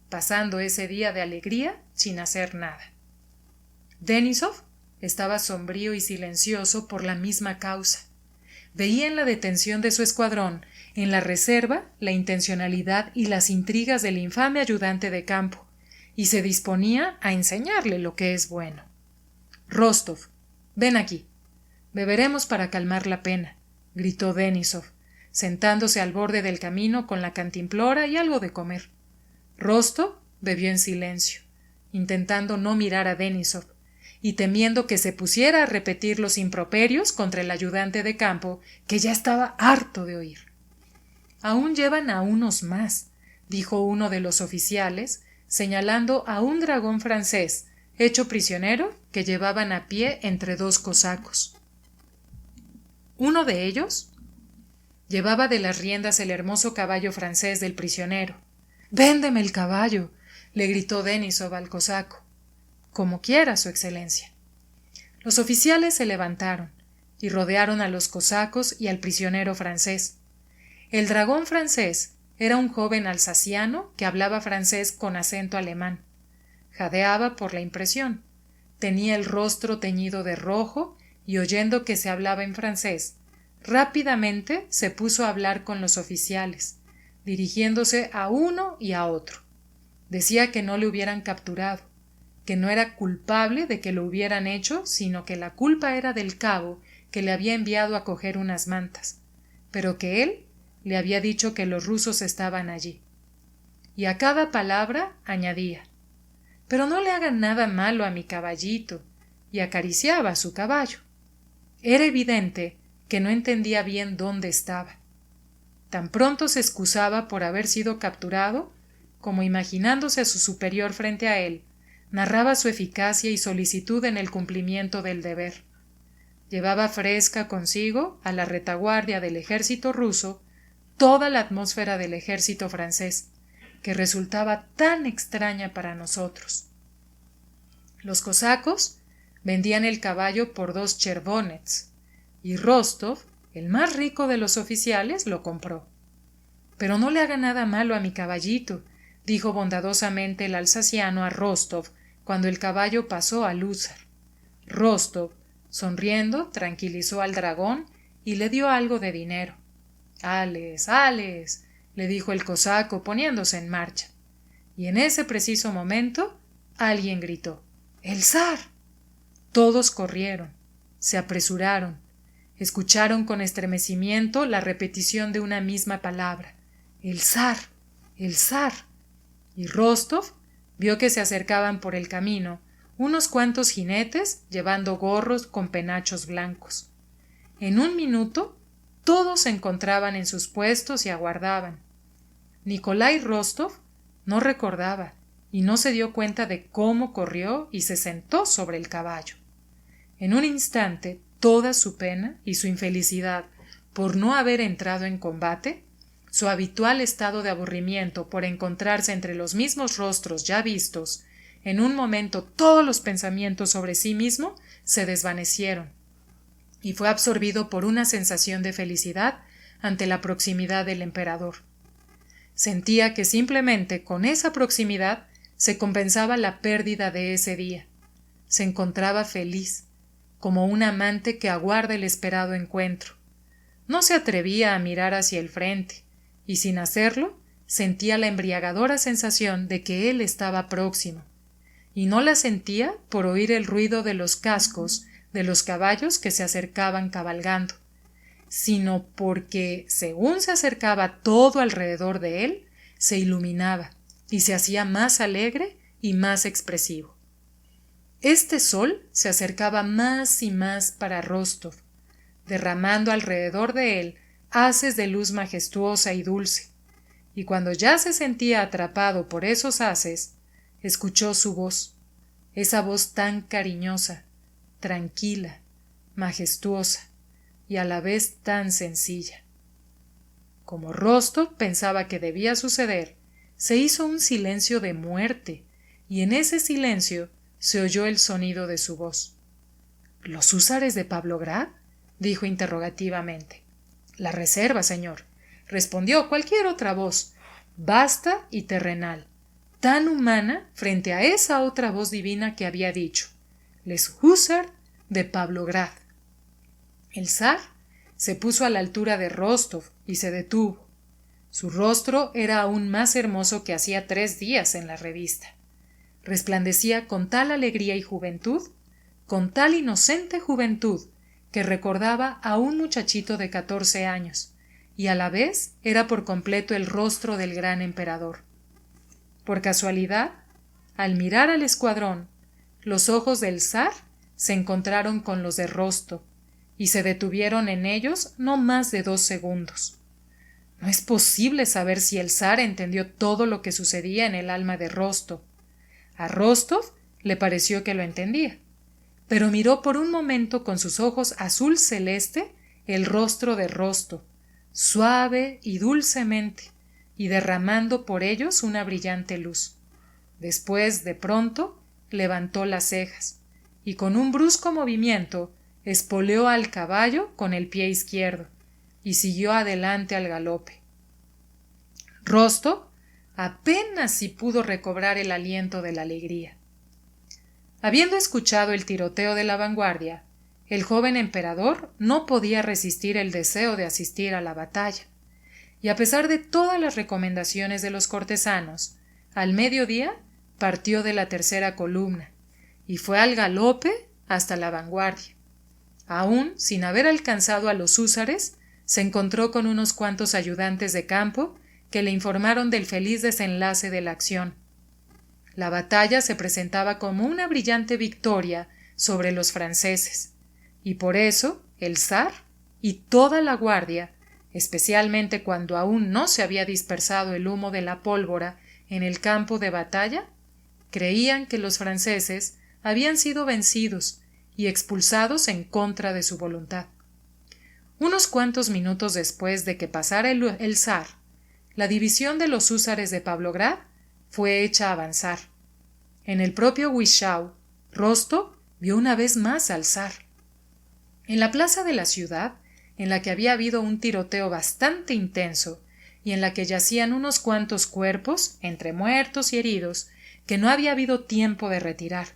pasando ese día de alegría sin hacer nada. Denísov estaba sombrío y silencioso por la misma causa. Veía en la detención de su escuadrón, en la reserva, la intencionalidad y las intrigas del infame ayudante de campo, y se disponía a enseñarle lo que es bueno. Rostov, ven aquí. Beberemos para calmar la pena, gritó Denísov, sentándose al borde del camino con la cantimplora y algo de comer. Rostov bebió en silencio, intentando no mirar a Denísov, y temiendo que se pusiera a repetir los improperios contra el ayudante de campo que ya estaba harto de oír. Aún llevan a unos más, dijo uno de los oficiales, señalando a un dragón francés, hecho prisionero, que llevaban a pie entre dos cosacos. Uno de ellos llevaba de las riendas el hermoso caballo francés del prisionero. «¡Véndeme el caballo!», le gritó Denísov al cosaco. «Como quiera, su excelencia». Los oficiales se levantaron y rodearon a los cosacos y al prisionero francés. El dragón francés era un joven alsaciano que hablaba francés con acento alemán. Jadeaba por la impresión. Tenía el rostro teñido de rojo y, oyendo que se hablaba en francés, rápidamente se puso a hablar con los oficiales, dirigiéndose a uno y a otro. Decía que no le hubieran capturado, que no era culpable de que lo hubieran hecho, sino que la culpa era del cabo que le había enviado a coger unas mantas, pero que él le había dicho que los rusos estaban allí. Y a cada palabra añadía: «Pero no le hagan nada malo a mi caballito», y acariciaba a su caballo. Era evidente que no entendía bien dónde estaba. Tan pronto se excusaba por haber sido capturado, como imaginándose a su superior frente a él, narraba su eficacia y solicitud en el cumplimiento del deber. Llevaba fresca consigo, a la retaguardia del ejército ruso, toda la atmósfera del ejército francés, que resultaba tan extraña para nosotros. Los cosacos vendían el caballo por 2 chervonets, y Rostov, el más rico de los oficiales, lo compró. «Pero no le haga nada malo a mi caballito», dijo bondadosamente el alsaciano a Rostov cuando el caballo pasó a Lúzar. Rostov, sonriendo, tranquilizó al dragón y le dio algo de dinero. «¡Ales, ales!», le dijo el cosaco poniéndose en marcha. Y en ese preciso momento alguien gritó: «¡El zar!». Todos corrieron, se apresuraron, escucharon con estremecimiento la repetición de una misma palabra: «¡El zar! ¡El zar!». Y Rostov vio que se acercaban por el camino unos cuantos jinetes llevando gorros con penachos blancos. En un minuto todos se encontraban en sus puestos y aguardaban. Nikolai Rostov no recordaba y no se dio cuenta de cómo corrió y se sentó sobre el caballo. En un instante toda su pena y su infelicidad por no haber entrado en combate, su habitual estado de aburrimiento por encontrarse entre los mismos rostros ya vistos, en un momento todos los pensamientos sobre sí mismo se desvanecieron, y fue absorbido por una sensación de felicidad ante la proximidad del emperador. Sentía que simplemente con esa proximidad se compensaba la pérdida de ese día. Se encontraba feliz, como un amante que aguarda el esperado encuentro. No se atrevía a mirar hacia el frente, y sin hacerlo sentía la embriagadora sensación de que él estaba próximo, y no la sentía por oír el ruido de los cascos de los caballos que se acercaban cabalgando, sino porque, según se acercaba todo alrededor de él, se iluminaba, y se hacía más alegre y más expresivo. Este sol se acercaba más y más para Rostov, derramando alrededor de él haces de luz majestuosa y dulce, y cuando ya se sentía atrapado por esos haces, escuchó su voz, esa voz tan cariñosa, tranquila, majestuosa y a la vez tan sencilla. Como Rostov pensaba que debía suceder, se hizo un silencio de muerte, y en ese silencio se oyó el sonido de su voz. ¿Los húsares de Pavlograd? Dijo interrogativamente. La reserva, señor, respondió cualquier otra voz, vasta y terrenal, tan humana frente a esa otra voz divina que había dicho, les húsar de Pavlograd. El zar se puso a la altura de Rostov y se detuvo. Su rostro era aún más hermoso que hacía 3 días en la revista. Resplandecía con tal alegría y juventud, con tal inocente juventud, que recordaba a un muchachito de 14 años, y a la vez era por completo el rostro del gran emperador. Por casualidad, al mirar al escuadrón, los ojos del zar se encontraron con los de Rostov, y se detuvieron en ellos no más de 2 segundos. No es posible saber si el zar entendió todo lo que sucedía en el alma de Rostov. A Rostov le pareció que lo entendía, pero miró por un momento con sus ojos azul celeste el rostro de Rostov, suave y dulcemente, y derramando por ellos una brillante luz. Después, de pronto, levantó las cejas, y con un brusco movimiento espoleó al caballo con el pie izquierdo, y siguió adelante al galope. Rostov apenas si pudo recobrar el aliento de la alegría. Habiendo escuchado el tiroteo de la vanguardia, el joven emperador no podía resistir el deseo de asistir a la batalla, y a pesar de todas las recomendaciones de los cortesanos, al mediodía partió de la tercera columna y fue al galope hasta la vanguardia. Aún sin haber alcanzado a los húsares, se encontró con unos cuantos ayudantes de campo que le informaron del feliz desenlace de la acción. La batalla se presentaba como una brillante victoria sobre los franceses, y por eso el zar y toda la guardia, especialmente cuando aún no se había dispersado el humo de la pólvora en el campo de batalla, creían que los franceses habían sido vencidos y expulsados en contra de su voluntad. Unos cuantos minutos después de que pasara el zar, la división de los húsares de Pavlograd fue hecha avanzar. En el propio Wischau, Rostov vio una vez más al zar. En la plaza de la ciudad, en la que había habido un tiroteo bastante intenso y en la que yacían unos cuantos cuerpos, entre muertos y heridos, que no había habido tiempo de retirar.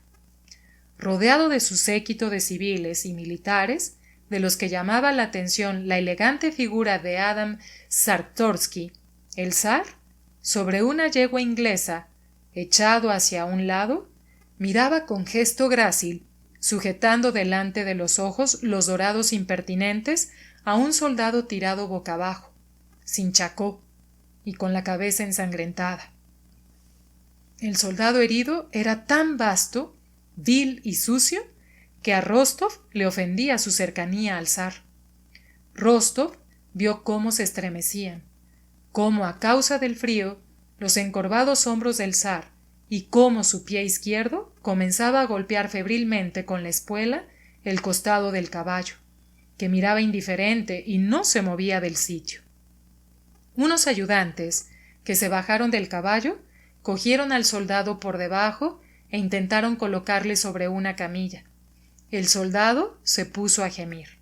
Rodeado de su séquito de civiles y militares, de los que llamaba la atención la elegante figura de Adam Czartoryski, el zar, sobre una yegua inglesa, echado hacia un lado, miraba con gesto grácil, sujetando delante de los ojos los dorados impertinentes a un soldado tirado boca abajo, sin chacó y con la cabeza ensangrentada. El soldado herido era tan vasto, vil y sucio, que a Rostov le ofendía su cercanía al zar. Rostov vio cómo se estremecían, cómo a causa del frío los encorvados hombros del zar y cómo su pie izquierdo comenzaba a golpear febrilmente con la espuela el costado del caballo, que miraba indiferente y no se movía del sitio. Unos ayudantes, que se bajaron del caballo, cogieron al soldado por debajo e intentaron colocarle sobre una camilla. El soldado se puso a gemir.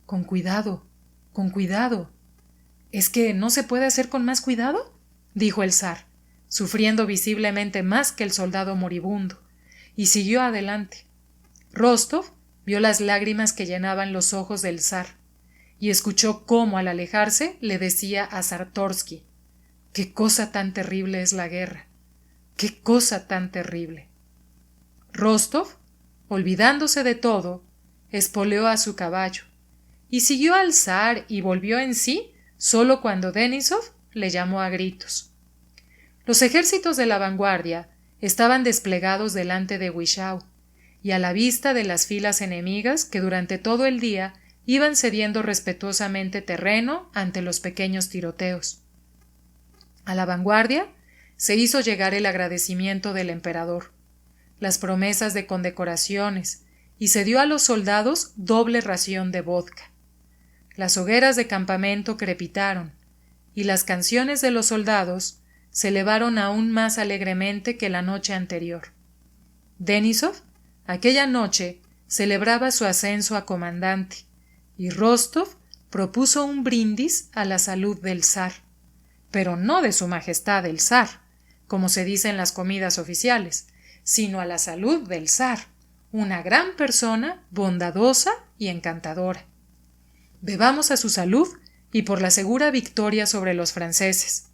Con cuidado, con cuidado. ¿Es que no se puede hacer con más cuidado?, dijo el zar, sufriendo visiblemente más que el soldado moribundo, y siguió adelante. Rostov vio las lágrimas que llenaban los ojos del zar, y escuchó cómo al alejarse le decía a Czartoryski: «¡Qué cosa tan terrible es la guerra! ¡Qué cosa tan terrible!». Rostov, olvidándose de todo, espoleó a su caballo, y siguió al zar y volvió en sí solo cuando Denísov le llamó a gritos. Los ejércitos de la vanguardia estaban desplegados delante de Wischau, y a la vista de las filas enemigas que durante todo el día iban cediendo respetuosamente terreno ante los pequeños tiroteos. A la vanguardia se hizo llegar el agradecimiento del emperador, las promesas de condecoraciones, y se dio a los soldados doble ración de vodka. Las hogueras de campamento crepitaron, y las canciones de los soldados se elevaron aún más alegremente que la noche anterior. Denísov, aquella noche, celebraba su ascenso a comandante, y Rostov propuso un brindis a la salud del zar, pero no de su majestad el zar, como se dice en las comidas oficiales, sino a la salud del zar, una gran persona bondadosa y encantadora. Bebamos a su salud y por la segura victoria sobre los franceses.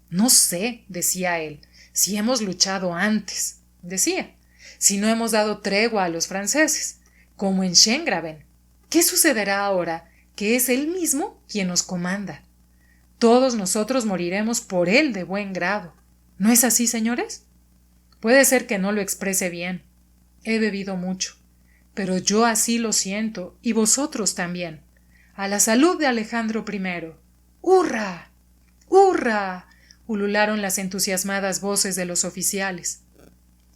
No sé, decía él, si hemos luchado antes, decía, si no hemos dado tregua a los franceses, como en Schöngraben. ¿Qué sucederá ahora que es él mismo quien nos comanda? Todos nosotros moriremos por él de buen grado. ¿No es así, señores? Puede ser que no lo exprese bien. He bebido mucho, pero yo así lo siento, y vosotros también. A la salud de Alejandro I. ¡Hurra! ¡Hurra!, ulularon las entusiasmadas voces de los oficiales.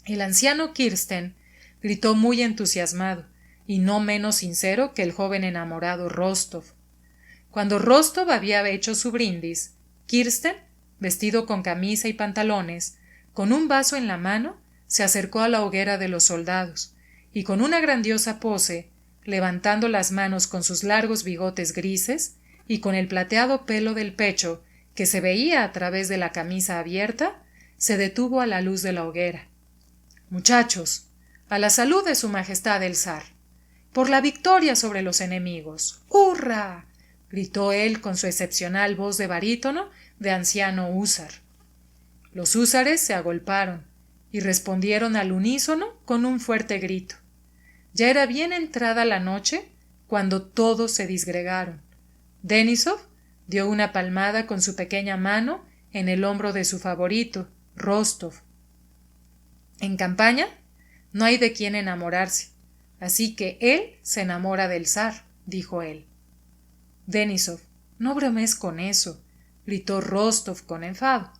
El anciano Kirsten gritó muy entusiasmado, y no menos sincero que el joven enamorado Rostov. Cuando Rostov había hecho su brindis, Kirsten, vestido con camisa y pantalones, con un vaso en la mano, se acercó a la hoguera de los soldados, y con una grandiosa pose, levantando las manos con sus largos bigotes grises y con el plateado pelo del pecho que se veía a través de la camisa abierta, se detuvo a la luz de la hoguera. Muchachos, a la salud de su majestad el zar, por la victoria sobre los enemigos. ¡Hurra!, gritó él con su excepcional voz de barítono de anciano húsar. Los húsares se agolparon y respondieron al unísono con un fuerte grito. Ya era bien entrada la noche cuando todos se disgregaron. Denísov dio una palmada con su pequeña mano en el hombro de su favorito, Rostov. En campaña no hay de quién enamorarse, así que él se enamora del zar, dijo él. Denísov, no bromees con eso, gritó Rostov con enfado.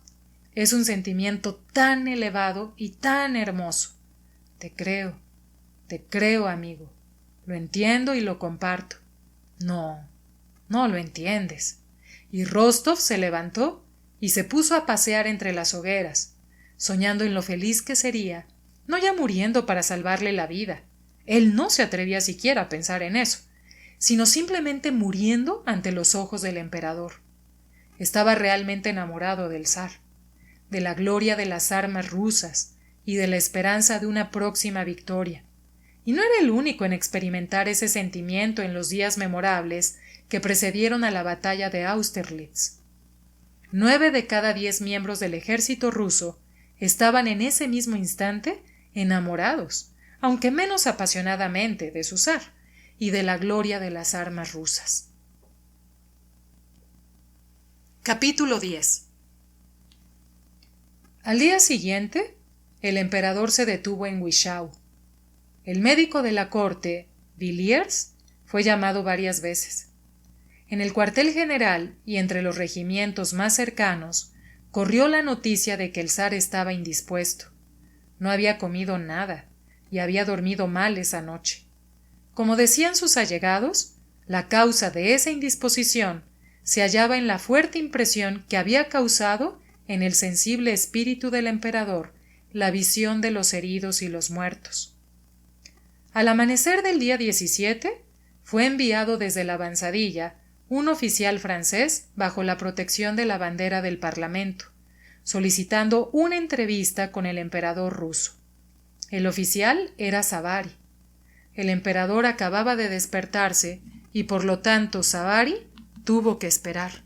Es un sentimiento tan elevado y tan hermoso. Te creo, amigo. Lo entiendo y lo comparto. No lo entiendes. Y Rostov se levantó y se puso a pasear entre las hogueras, soñando en lo feliz que sería, no ya muriendo para salvarle la vida. Él no se atrevía siquiera a pensar en eso, sino simplemente muriendo ante los ojos del emperador. Estaba realmente enamorado del zar, de la gloria de las armas rusas y de la esperanza de una próxima victoria. Y no era el único en experimentar ese sentimiento en los días memorables que precedieron a la batalla de Austerlitz. 9 de cada 10 miembros del ejército ruso estaban en ese mismo instante enamorados, aunque menos apasionadamente, de su zar y de la gloria de las armas rusas. Capítulo 10. Al día siguiente, el emperador se detuvo en Wischau. El médico de la corte, Villiers, fue llamado varias veces. En el cuartel general y entre los regimientos más cercanos, corrió la noticia de que el zar estaba indispuesto. No había comido nada y había dormido mal esa noche. Como decían sus allegados, la causa de esa indisposición se hallaba en la fuerte impresión que había causado en el sensible espíritu del emperador la visión de los heridos y los muertos. Al amanecer del día 17, fue enviado desde la avanzadilla un oficial francés bajo la protección de la bandera del Parlamento, solicitando una entrevista con el emperador ruso. El oficial era Savary. El emperador acababa de despertarse y por lo tanto Savary tuvo que esperar.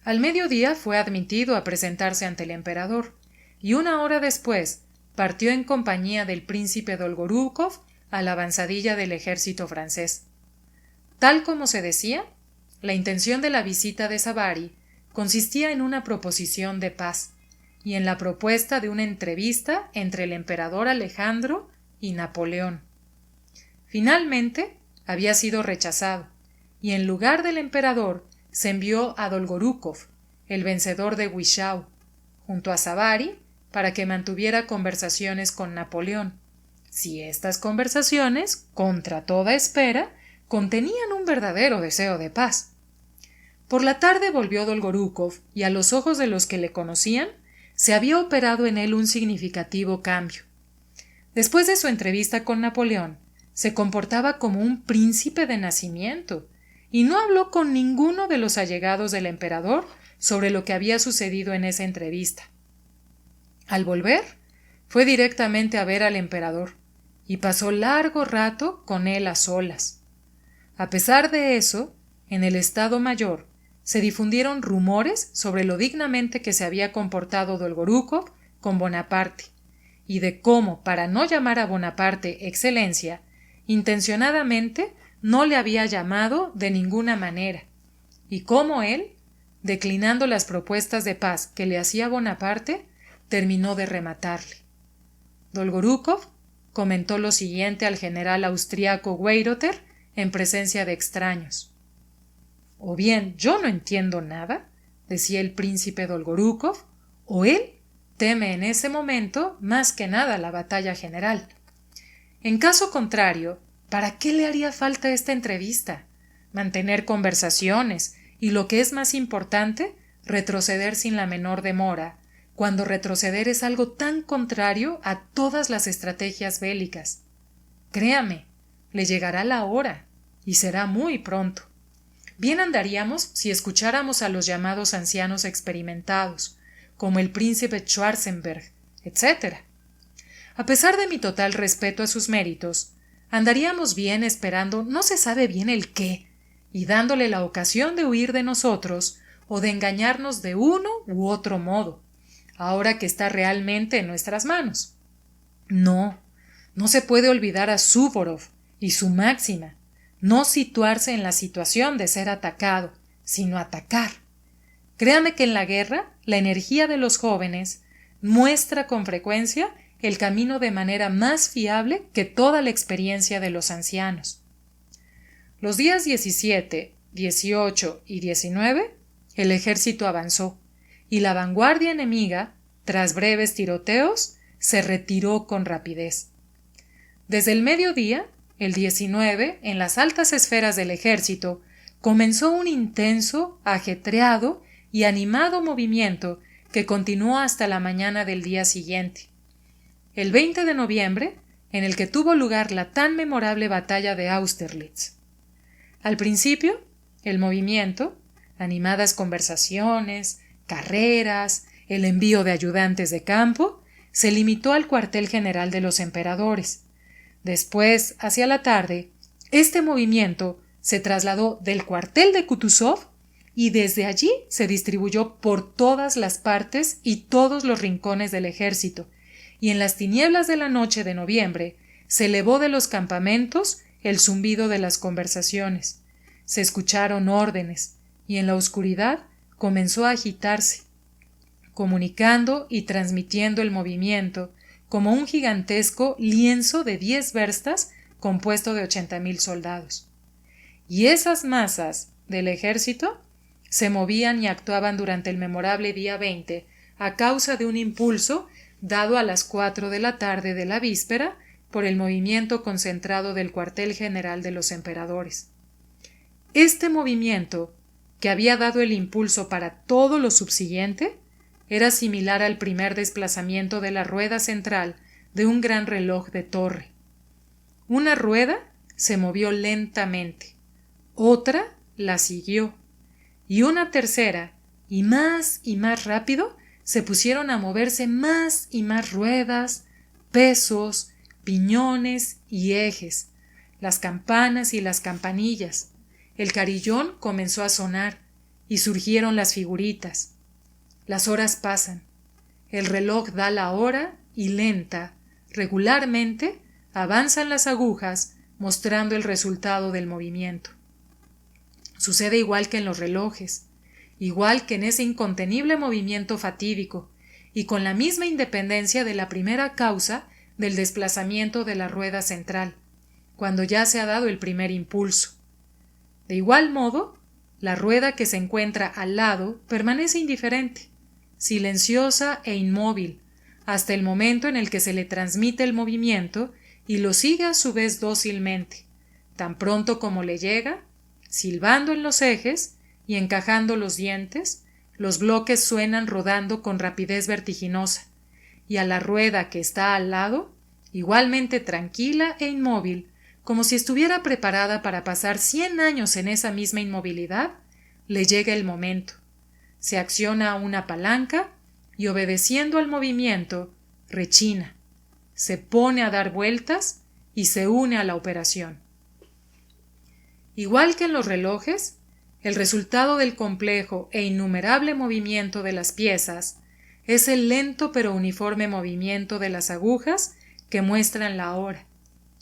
Al mediodía fue admitido a presentarse ante el emperador y 1 hora después partió en compañía del príncipe Dolgorúkov a la avanzadilla del ejército francés. Tal como se decía, la intención de la visita de Savary consistía en una proposición de paz y en la propuesta de una entrevista entre el emperador Alejandro y Napoleón. Finalmente había sido rechazado y en lugar del emperador se envió a Dolgorúkov, el vencedor de Wichau, junto a Savary para que mantuviera conversaciones con Napoleón, si estas conversaciones, contra toda espera, contenían un verdadero deseo de paz. Por la tarde volvió Dolgorúkov y a los ojos de los que le conocían se había operado en él un significativo cambio. Después de su entrevista con Napoleón, se comportaba como un príncipe de nacimiento y no habló con ninguno de los allegados del emperador sobre lo que había sucedido en esa entrevista. Al volver, fue directamente a ver al emperador y pasó largo rato con él a solas. A pesar de eso, en el Estado Mayor se difundieron rumores sobre lo dignamente que se había comportado Dolgorúkov con Bonaparte y de cómo, para no llamar a Bonaparte Excelencia, intencionadamente no le había llamado de ninguna manera, y cómo él, declinando las propuestas de paz que le hacía Bonaparte, terminó de rematarle. Dolgorúkov comentó lo siguiente al general austriaco Weyrother en presencia de extraños. O bien yo no entiendo nada, decía el príncipe Dolgorúkov, o él teme en ese momento más que nada la batalla general. En caso contrario, ¿para qué le haría falta esta entrevista? Mantener conversaciones y, lo que es más importante, retroceder sin la menor demora, cuando retroceder es algo tan contrario a todas las estrategias bélicas. Créame, le llegará la hora, y será muy pronto. Bien andaríamos si escucháramos a los llamados ancianos experimentados, como el príncipe Schwarzenberg, etc. A pesar de mi total respeto a sus méritos, andaríamos bien esperando no se sabe bien el qué, y dándole la ocasión de huir de nosotros o de engañarnos de uno u otro modo, ahora que está realmente en nuestras manos. No se puede olvidar a Suvórov y su máxima, no situarse en la situación de ser atacado, sino atacar. Créame que en la guerra la energía de los jóvenes muestra con frecuencia el camino de manera más fiable que toda la experiencia de los ancianos. Los días 17, 18 y 19 el ejército avanzó y la vanguardia enemiga, tras breves tiroteos, se retiró con rapidez. Desde el mediodía, el 19, en las altas esferas del ejército, comenzó un intenso, ajetreado y animado movimiento que continuó hasta la mañana del día siguiente. El 20 de noviembre, en el que tuvo lugar la tan memorable batalla de Austerlitz. Al principio, el movimiento, animadas conversaciones, carreras, el envío de ayudantes de campo, se limitó al cuartel general de los emperadores. Después, hacia la tarde, este movimiento se trasladó del cuartel de Kutuzov y desde allí se distribuyó por todas las partes y todos los rincones del ejército, y en las tinieblas de la noche de noviembre se elevó de los campamentos el zumbido de las conversaciones. Se escucharon órdenes, y en la oscuridad comenzó a agitarse, comunicando y transmitiendo el movimiento como un gigantesco lienzo de 10 verstas compuesto de 80,000 soldados. Y esas masas del ejército se movían y actuaban durante el memorable día 20 a causa de un impulso dado a las 4 de la tarde de la víspera por el movimiento concentrado del cuartel general de los emperadores. Este movimiento, que había dado el impulso para todo lo subsiguiente, era similar al primer desplazamiento de la rueda central de un gran reloj de torre. Una rueda se movió lentamente, otra la siguió, y una tercera, y más rápido, se pusieron a moverse más y más ruedas, pesos, piñones y ejes, las campanas y las campanillas. El carillón comenzó a sonar, y surgieron las figuritas. Las horas pasan, el reloj da la hora y lenta, regularmente, avanzan las agujas mostrando el resultado del movimiento. Sucede igual que en los relojes, igual que en ese incontenible movimiento fatídico, y con la misma independencia de la primera causa del desplazamiento de la rueda central, cuando ya se ha dado el primer impulso. De igual modo, la rueda que se encuentra al lado permanece indiferente, silenciosa e inmóvil, hasta el momento en el que se le transmite el movimiento y lo sigue a su vez dócilmente, tan pronto como le llega, silbando en los ejes y encajando los dientes, los bloques suenan rodando con rapidez vertiginosa, y a la rueda que está al lado, igualmente tranquila e inmóvil, como si estuviera preparada para pasar 100 años en esa misma inmovilidad, le llega el momento. Se acciona una palanca y, obedeciendo al movimiento, rechina, se pone a dar vueltas y se une a la operación. Igual que en los relojes, el resultado del complejo e innumerable movimiento de las piezas es el lento pero uniforme movimiento de las agujas que muestran la hora.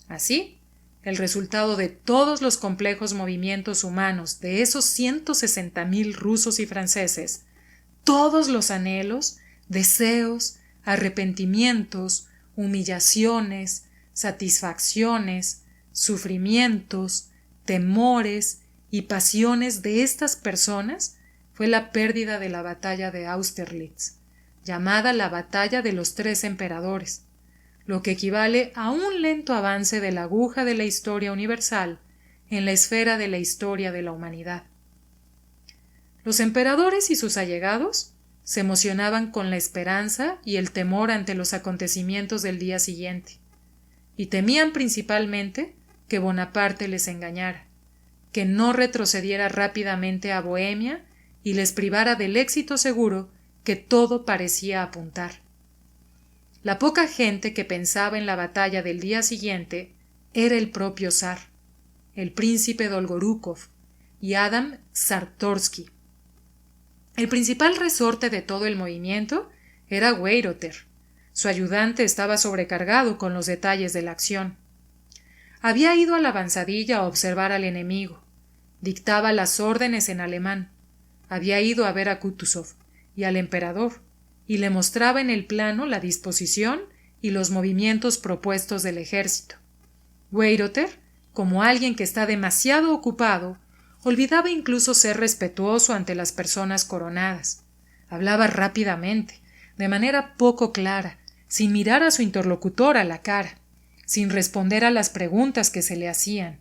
Así, el resultado de todos los complejos movimientos humanos de esos 160.000 rusos y franceses, todos los anhelos, deseos, arrepentimientos, humillaciones, satisfacciones, sufrimientos, temores y pasiones de estas personas fue la pérdida de la batalla de Austerlitz, llamada la batalla de los 3 emperadores, lo que equivale a un lento avance de la aguja de la historia universal en la esfera de la historia de la humanidad. Los emperadores y sus allegados se emocionaban con la esperanza y el temor ante los acontecimientos del día siguiente, y temían principalmente que Bonaparte les engañara, que no retrocediera rápidamente a Bohemia y les privara del éxito seguro que todo parecía apuntar. La poca gente que pensaba en la batalla del día siguiente era el propio zar, el príncipe Dolgorúkov y Adam Czartoryski. El principal resorte de todo el movimiento era Weyrother. Su ayudante estaba sobrecargado con los detalles de la acción. Había ido a la avanzadilla a observar al enemigo. Dictaba las órdenes en alemán. Había ido a ver a Kutuzov y al emperador, y le mostraba en el plano la disposición y los movimientos propuestos del ejército. Weyrother, como alguien que está demasiado ocupado, olvidaba incluso ser respetuoso ante las personas coronadas. Hablaba rápidamente, de manera poco clara, sin mirar a su interlocutor a la cara, sin responder a las preguntas que se le hacían.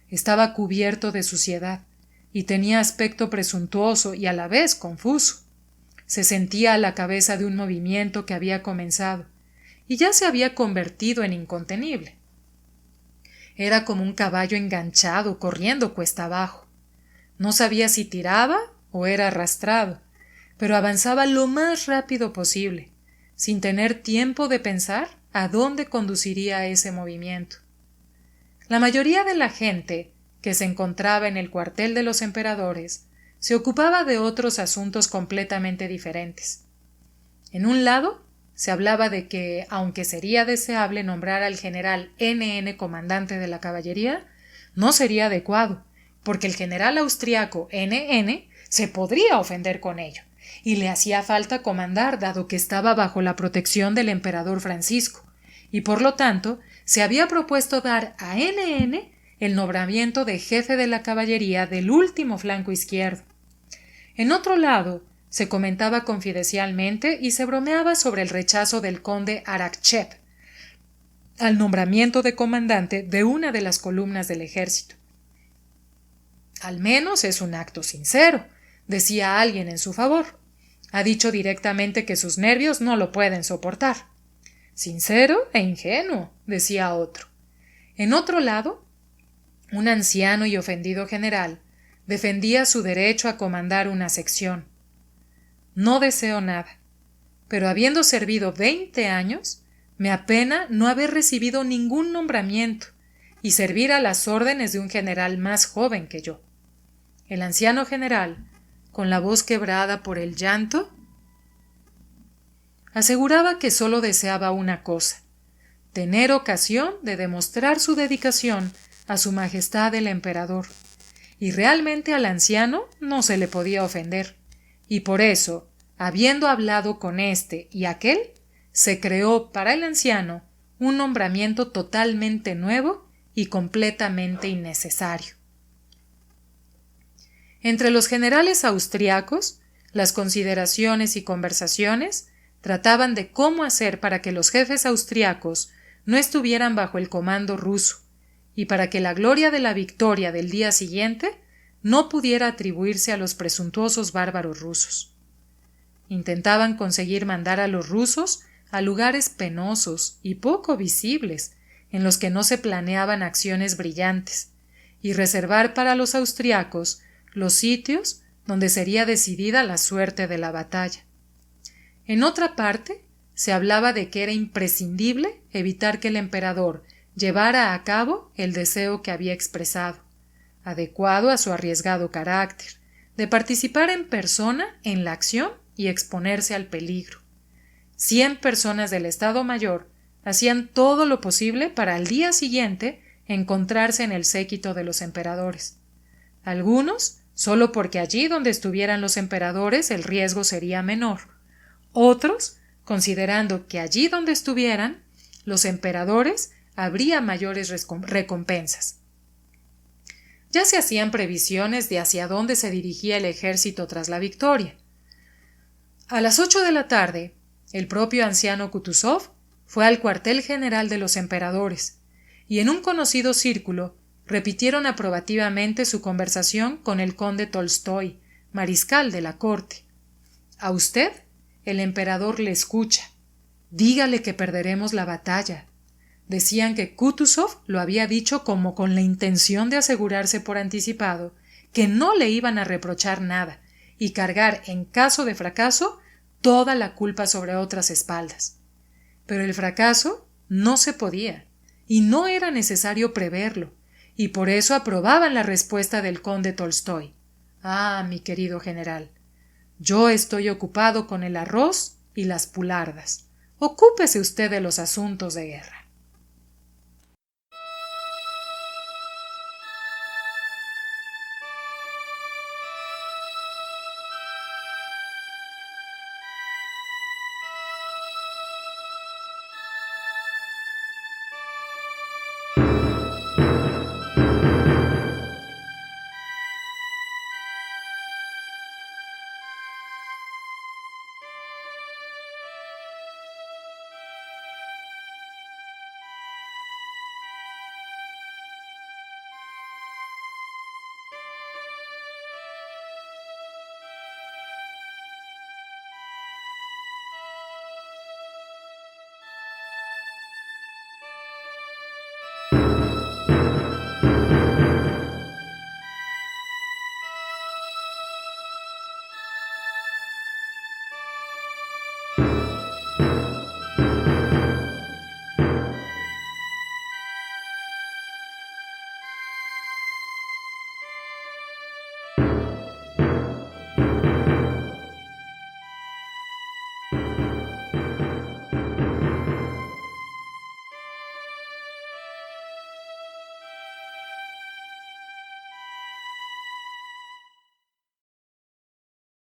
Estaba cubierto de suciedad y tenía aspecto presuntuoso y a la vez confuso. Se sentía a la cabeza de un movimiento que había comenzado y ya se había convertido en incontenible. Era como un caballo enganchado corriendo cuesta abajo. No sabía si tiraba o era arrastrado, pero avanzaba lo más rápido posible, sin tener tiempo de pensar a dónde conduciría ese movimiento. La mayoría de la gente que se encontraba en el cuartel de los emperadores se ocupaba de otros asuntos completamente diferentes. En un lado, se hablaba de que, aunque sería deseable nombrar al general N.N. comandante de la caballería, no sería adecuado, porque el general austriaco N.N. se podría ofender con ello, y le hacía falta comandar dado que estaba bajo la protección del emperador Francisco, y por lo tanto se había propuesto dar a N.N. el nombramiento de jefe de la caballería del último flanco izquierdo. En otro lado, se comentaba confidencialmente y se bromeaba sobre el rechazo del conde Arakchev al nombramiento de comandante de una de las columnas del ejército. Al menos es un acto sincero, decía alguien en su favor. Ha dicho directamente que sus nervios no lo pueden soportar. Sincero e ingenuo, decía otro. En otro lado, un anciano y ofendido general defendía su derecho a comandar una sección. No deseo nada, pero habiendo servido 20 años, me apena no haber recibido ningún nombramiento y servir a las órdenes de un general más joven que yo. El anciano general, con la voz quebrada por el llanto, aseguraba que solo deseaba una cosa: tener ocasión de demostrar su dedicación a su majestad el emperador, y realmente al anciano no se le podía ofender, y por eso, habiendo hablado con éste y aquel, se creó para el anciano un nombramiento totalmente nuevo y completamente innecesario. Entre los generales austriacos, las consideraciones y conversaciones trataban de cómo hacer para que los jefes austriacos no estuvieran bajo el comando ruso y para que la gloria de la victoria del día siguiente no pudiera atribuirse a los presuntuosos bárbaros rusos. Intentaban conseguir mandar a los rusos a lugares penosos y poco visibles, en los que no se planeaban acciones brillantes, y reservar para los austriacos los sitios donde sería decidida la suerte de la batalla. En otra parte, se hablaba de que era imprescindible evitar que el emperador llevara a cabo el deseo que había expresado, adecuado a su arriesgado carácter, de participar en persona en la acción y exponerse al peligro. 100 personas del Estado Mayor hacían todo lo posible para al día siguiente encontrarse en el séquito de los emperadores. Algunos solo porque allí donde estuvieran los emperadores el riesgo sería menor. Otros considerando que allí donde estuvieran los emperadores habría mayores recompensas. Ya se hacían previsiones de hacia dónde se dirigía el ejército tras la victoria. A las 8 de la tarde, el propio anciano Kutuzov fue al cuartel general de los emperadores y en un conocido círculo repitieron aprobativamente su conversación con el conde Tolstói, mariscal de la corte. A usted, el emperador le escucha. Dígale que perderemos la batalla. Decían que Kutuzov lo había dicho como con la intención de asegurarse por anticipado que no le iban a reprochar nada y cargar, en caso de fracaso, toda la culpa sobre otras espaldas. Pero el fracaso no se podía, y no era necesario preverlo, y por eso aprobaban la respuesta del conde Tolstói. Ah, mi querido general, yo estoy ocupado con el arroz y las pulardas. Ocúpese usted de los asuntos de guerra.